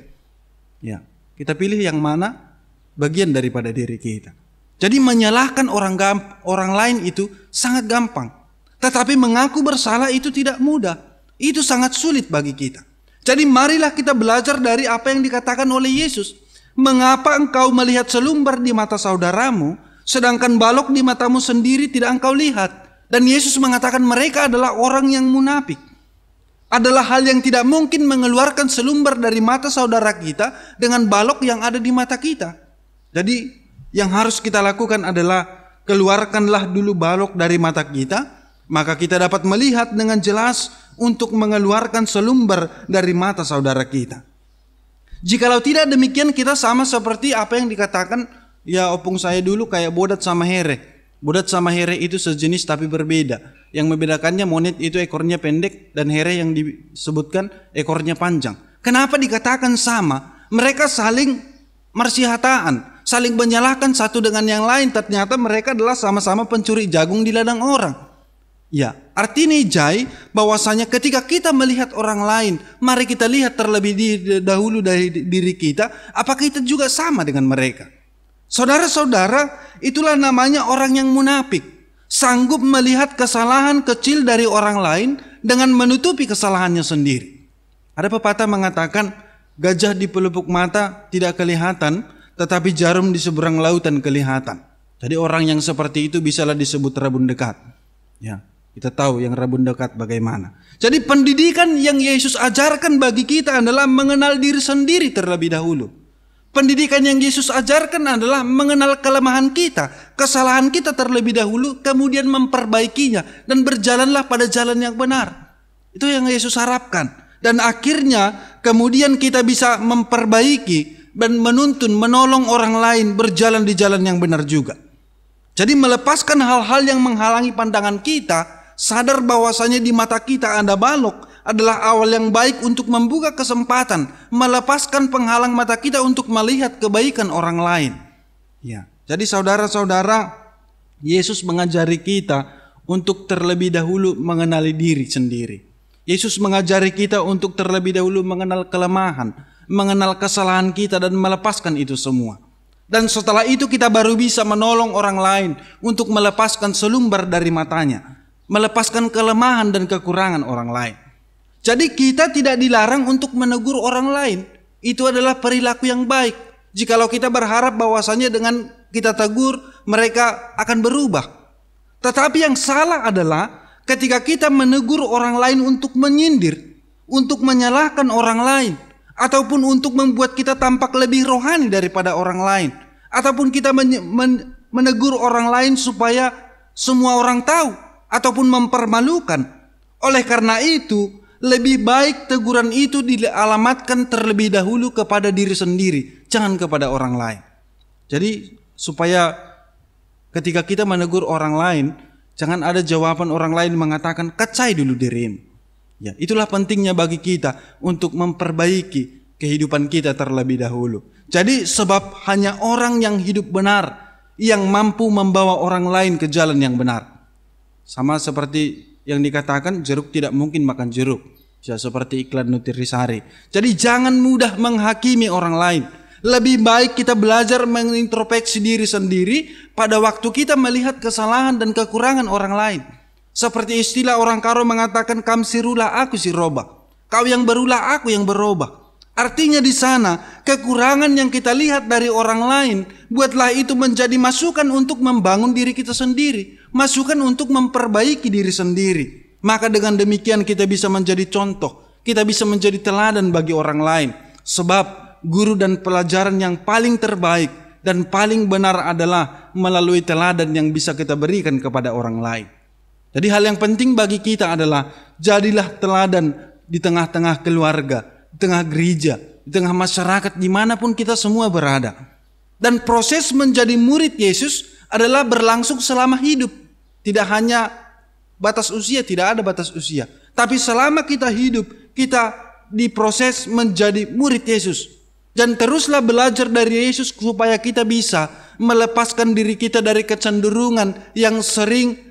Ya, kita pilih yang mana bagian daripada diri kita. Jadi menyalahkan orang lain itu sangat gampang. Tetapi mengaku bersalah itu tidak mudah. Itu sangat sulit bagi kita. Jadi marilah kita belajar dari apa yang dikatakan oleh Yesus. Mengapa engkau melihat selumbar di mata saudaramu, sedangkan balok di matamu sendiri tidak engkau lihat? Dan Yesus mengatakan mereka adalah orang yang munafik. Adalah hal yang tidak mungkin mengeluarkan selumbar dari mata saudara kita dengan balok yang ada di mata kita. Jadi yang harus kita lakukan adalah keluarkanlah dulu balok dari mata kita, maka kita dapat melihat dengan jelas untuk mengeluarkan selumbar dari mata saudara kita. Jikalau tidak demikian, kita sama seperti apa yang dikatakan, ya opung saya dulu kayak bodat sama here. Bodat sama here itu sejenis tapi berbeda. Yang membedakannya monyet itu ekornya pendek dan here yang disebutkan ekornya panjang. Kenapa dikatakan sama? Mereka saling mersihataan, saling menyalahkan satu dengan yang lain. Ternyata mereka adalah sama-sama pencuri jagung di ladang orang. Ya, artinya Jai, bahwasanya ketika kita melihat orang lain, mari kita lihat terlebih dahulu dari diri kita, apakah kita juga sama dengan mereka. Saudara-saudara, itulah namanya orang yang munafik. Sanggup melihat kesalahan kecil dari orang lain dengan menutupi kesalahannya sendiri. Ada pepatah mengatakan, gajah di pelupuk mata tidak kelihatan, tetapi jarum di seberang lautan kelihatan. Jadi orang yang seperti itu bisalah disebut rabun dekat. Ya. Kita tahu yang rabun dekat bagaimana. Jadi pendidikan yang Yesus ajarkan bagi kita adalah mengenal diri sendiri terlebih dahulu. Pendidikan yang Yesus ajarkan adalah mengenal kelemahan kita, kesalahan kita terlebih dahulu, kemudian memperbaikinya dan berjalanlah pada jalan yang benar. Itu yang Yesus harapkan. Dan akhirnya kemudian kita bisa memperbaiki dan menuntun, menolong orang lain berjalan di jalan yang benar juga. Jadi melepaskan hal-hal yang menghalangi pandangan kita, sadar bahwasanya di mata kita ada balok, adalah awal yang baik untuk membuka kesempatan, melepaskan penghalang mata kita untuk melihat kebaikan orang lain. Ya, jadi saudara-saudara, Yesus mengajari kita untuk terlebih dahulu mengenali diri sendiri. Yesus mengajari kita untuk terlebih dahulu mengenal kelemahan, mengenal kesalahan kita dan melepaskan itu semua. Dan setelah itu kita baru bisa menolong orang lain untuk melepaskan selumbar dari matanya, melepaskan kelemahan dan kekurangan orang lain. Jadi kita tidak dilarang untuk menegur orang lain. Itu adalah perilaku yang baik. Jikalau kita berharap bahwasanya dengan kita tegur mereka akan berubah. Tetapi yang salah adalah ketika kita menegur orang lain untuk menyindir, untuk menyalahkan orang lain, ataupun untuk membuat kita tampak lebih rohani daripada orang lain, ataupun kita menegur orang lain supaya semua orang tahu, ataupun mempermalukan. Oleh karena itu, lebih baik teguran itu dialamatkan terlebih dahulu kepada diri sendiri, jangan kepada orang lain. Jadi supaya ketika kita menegur orang lain, jangan ada jawaban orang lain mengatakan kacai dulu dirimu. Ya, itulah pentingnya bagi kita untuk memperbaiki kehidupan kita terlebih dahulu. Jadi sebab hanya orang yang hidup benar yang mampu membawa orang lain ke jalan yang benar. Sama seperti yang dikatakan, jeruk tidak mungkin makan jeruk. Ya, seperti iklan Nutrisari. Jadi jangan mudah menghakimi orang lain. Lebih baik kita belajar mengintrospeksi diri sendiri pada waktu kita melihat kesalahan dan kekurangan orang lain. Seperti istilah orang Karo mengatakan, kam sirulah aku siroba. Kau yang berulah aku yang berubah. Artinya di sana kekurangan yang kita lihat dari orang lain, buatlah itu menjadi masukan untuk membangun diri kita sendiri, masukan untuk memperbaiki diri sendiri. Maka dengan demikian kita bisa menjadi contoh, kita bisa menjadi teladan bagi orang lain. Sebab guru dan pelajaran yang paling terbaik dan paling benar adalah melalui teladan yang bisa kita berikan kepada orang lain. Jadi hal yang penting bagi kita adalah jadilah teladan di tengah-tengah keluarga, di tengah gereja, di tengah masyarakat, dimanapun kita semua berada. Dan proses menjadi murid Yesus adalah berlangsung selama hidup. Tidak hanya batas usia, tidak ada batas usia. Tapi selama kita hidup, kita diproses menjadi murid Yesus. Dan teruslah belajar dari Yesus supaya kita bisa melepaskan diri kita dari kecenderungan yang sering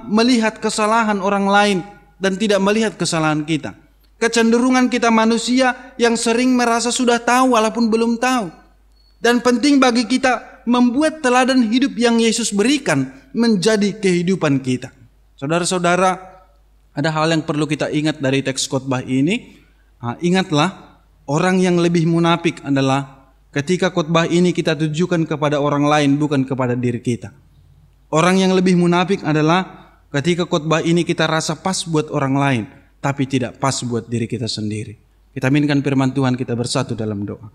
melihat kesalahan orang lain dan tidak melihat kesalahan kita. Kecenderungan kita manusia yang sering merasa sudah tahu walaupun belum tahu. Dan penting bagi kita membuat teladan hidup yang Yesus berikan menjadi kehidupan kita. Saudara-saudara, ada hal yang perlu kita ingat dari teks khotbah ini. Ingatlah, orang yang lebih munafik adalah ketika khotbah ini kita tujukan kepada orang lain bukan kepada diri kita. Orang yang lebih munafik adalah ketika khotbah ini kita rasa pas buat orang lain, tapi tidak pas buat diri kita sendiri. Kita aminkan firman Tuhan, kita bersatu dalam doa.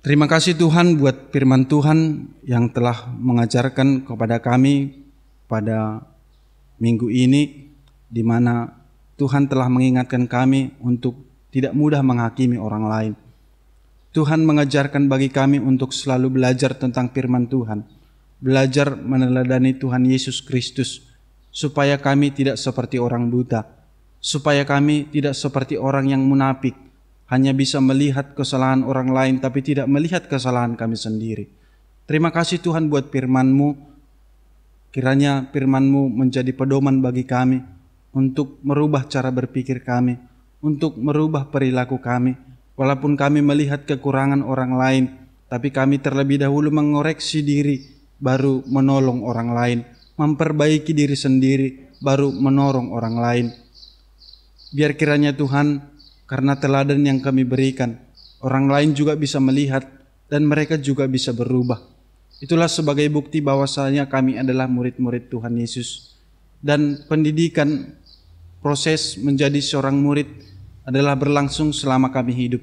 Terima kasih Tuhan buat firman Tuhan yang telah mengajarkan kepada kami pada minggu ini, di mana Tuhan telah mengingatkan kami untuk tidak mudah menghakimi orang lain. Tuhan mengajarkan bagi kami untuk selalu belajar tentang firman Tuhan, belajar meneladani Tuhan Yesus Kristus, supaya kami tidak seperti orang buta, supaya kami tidak seperti orang yang munafik, hanya bisa melihat kesalahan orang lain tapi tidak melihat kesalahan kami sendiri. Terima kasih Tuhan buat firman-Mu. Kiranya firman-Mu menjadi pedoman bagi kami untuk merubah cara berpikir kami, untuk merubah perilaku kami. Walaupun kami melihat kekurangan orang lain, tapi kami terlebih dahulu mengoreksi diri, baru menolong orang lain, memperbaiki diri sendiri, baru menolong orang lain. Biar kiranya Tuhan, karena teladan yang kami berikan, orang lain juga bisa melihat dan mereka juga bisa berubah. Itulah sebagai bukti bahwasanya kami adalah murid-murid Tuhan Yesus. Dan pendidikan, proses menjadi seorang murid adalah berlangsung selama kami hidup.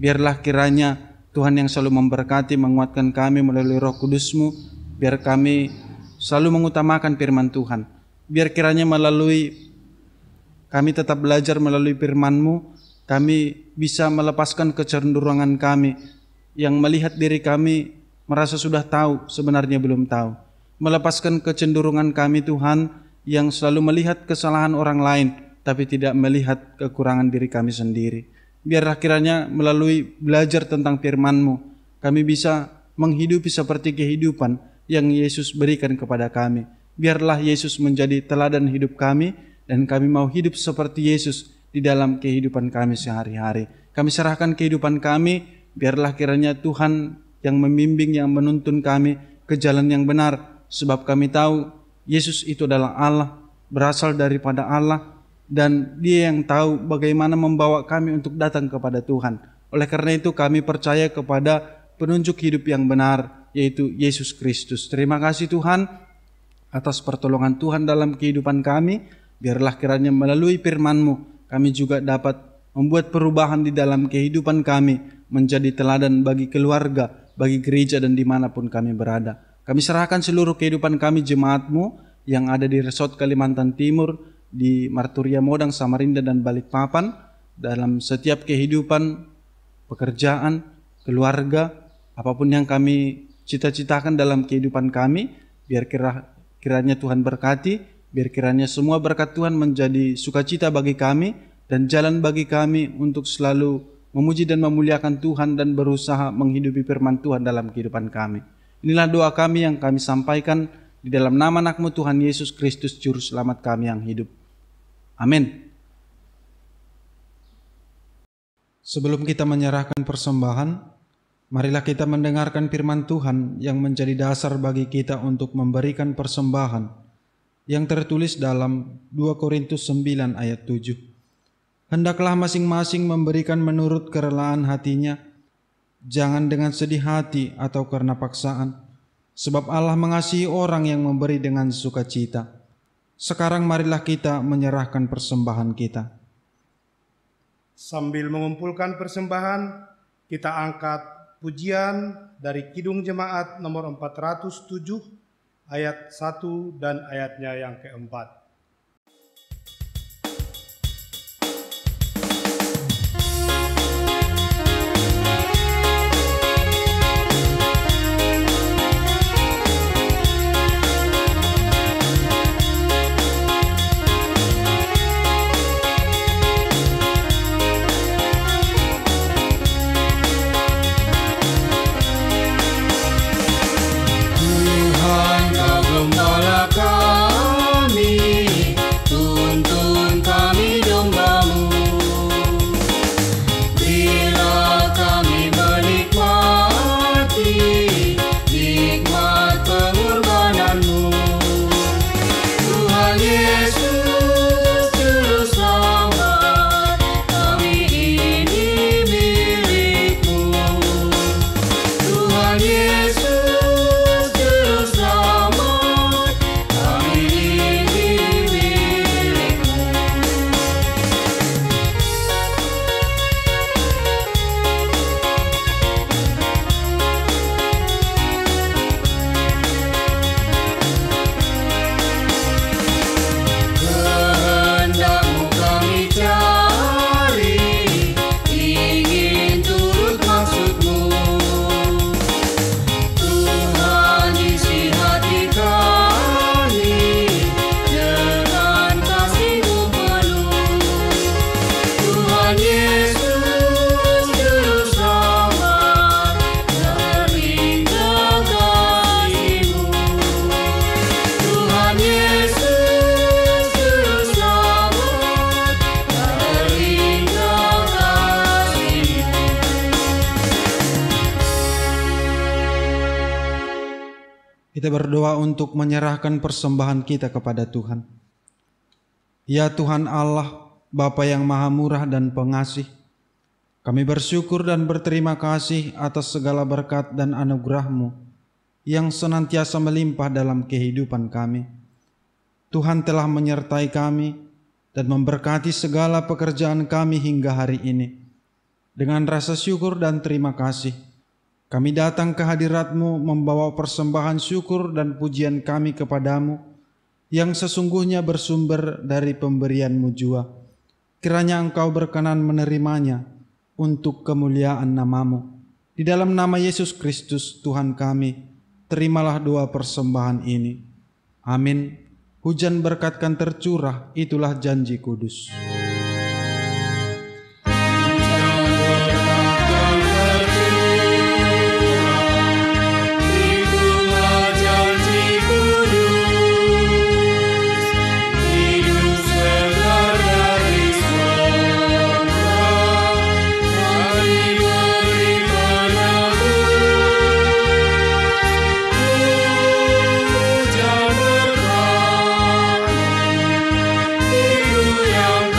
Biarlah kiranya Tuhan yang selalu memberkati, menguatkan kami melalui Roh Kudus-Mu. Biar kami selalu mengutamakan firman Tuhan. Biar kiranya melalui kami tetap belajar melalui firman-Mu, kami bisa melepaskan kecenderungan kami yang melihat diri kami merasa sudah tahu, sebenarnya belum tahu. Melepaskan kecenderungan kami Tuhan yang selalu melihat kesalahan orang lain, tapi tidak melihat kekurangan diri kami sendiri. Biarlah kiranya melalui belajar tentang firman-Mu, kami bisa menghidupi seperti kehidupan yang Yesus berikan kepada kami. Biarlah Yesus menjadi teladan hidup kami, dan kami mau hidup seperti Yesus di dalam kehidupan kami sehari-hari. Kami serahkan kehidupan kami, biarlah kiranya Tuhan yang membimbing, yang menuntun kami ke jalan yang benar. Sebab kami tahu Yesus itu adalah Allah, berasal daripada Allah, dan Dia yang tahu bagaimana membawa kami untuk datang kepada Tuhan. Oleh karena itu kami percaya kepada penunjuk hidup yang benar, yaitu Yesus Kristus. Terima kasih Tuhan. atas pertolongan Tuhan dalam kehidupan kami. Biarlah kiranya melalui firman-Mu kami juga dapat membuat perubahan di dalam kehidupan kami, menjadi teladan bagi keluarga, bagi gereja dan dimanapun kami berada. Kami serahkan seluruh kehidupan kami jemaat-Mu yang ada di Resort Kalimantan Timur, di Marturia Modang, Samarinda dan Balikpapan, dalam setiap kehidupan, pekerjaan, keluarga, apapun yang kami cita-citakan dalam kehidupan kami, biar kiranya Tuhan berkati. Biar kiranya semua berkat Tuhan menjadi sukacita bagi kami dan jalan bagi kami untuk selalu memuji dan memuliakan Tuhan dan berusaha menghidupi firman Tuhan dalam kehidupan kami. Inilah doa kami yang kami sampaikan di dalam nama anak-Mu Tuhan Yesus Kristus, Juru Selamat kami yang hidup. Amin. Sebelum kita menyerahkan persembahan, marilah kita mendengarkan firman Tuhan yang menjadi dasar bagi kita untuk memberikan persembahan, yang tertulis dalam 2 Korintus 9 ayat 7. Hendaklah masing-masing memberikan menurut kerelaan hatinya, jangan dengan sedih hati atau karena paksaan, sebab Allah mengasihi orang yang memberi dengan sukacita. Sekarang marilah kita menyerahkan persembahan kita. Sambil mengumpulkan persembahan, kita angkat pujian dari Kidung Jemaat nomor 407, ayat 1 dan ayatnya yang keempat. Gembala kami, tuntun kami domba-Mu. Bila kami menikmati nikmat pengorbanan-Mu, Tuhan Yesus Juru Selamat, kami ini milik-Mu. Tuhan Yesus Juru Selamat, Kita berdoa untuk menyerahkan persembahan kita kepada Tuhan. Ya Tuhan Allah, Bapa yang Maha Murah dan Pengasih, kami bersyukur dan berterima kasih atas segala berkat dan anugerah-Mu yang senantiasa melimpah dalam kehidupan kami. Tuhan telah menyertai kami dan memberkati segala pekerjaan kami hingga hari ini. Dengan rasa syukur dan terima kasih, kami datang ke hadirat-Mu membawa persembahan syukur dan pujian kami kepadamu yang sesungguhnya bersumber dari pemberian-Mu jua. Kiranya Engkau berkenan menerimanya untuk kemuliaan nama-Mu. Di dalam nama Yesus Kristus Tuhan kami, terimalah doa persembahan ini. Amin. Hujan berkat kan tercurah, itulah janji kudus. Yang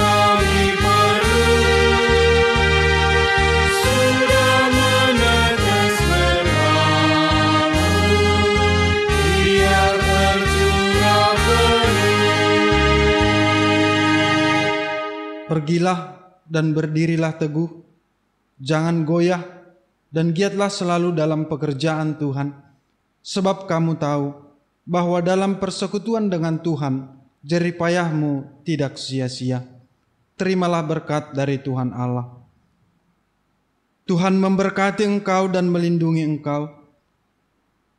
Pergilah dan berdirilah teguh, jangan goyah, dan giatlah selalu dalam pekerjaan Tuhan, sebab kamu tahu bahwa dalam persekutuan dengan Tuhan, jerih payahmu tidak sia-sia. Terimalah berkat dari Tuhan Allah. Tuhan memberkati engkau dan melindungi engkau.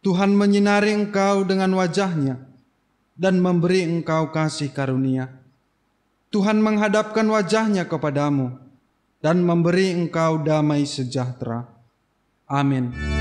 Tuhan menyinari engkau dengan wajah-Nya dan memberi engkau kasih karunia. Tuhan menghadapkan wajah-Nya kepadamu dan memberi engkau damai sejahtera. Amin.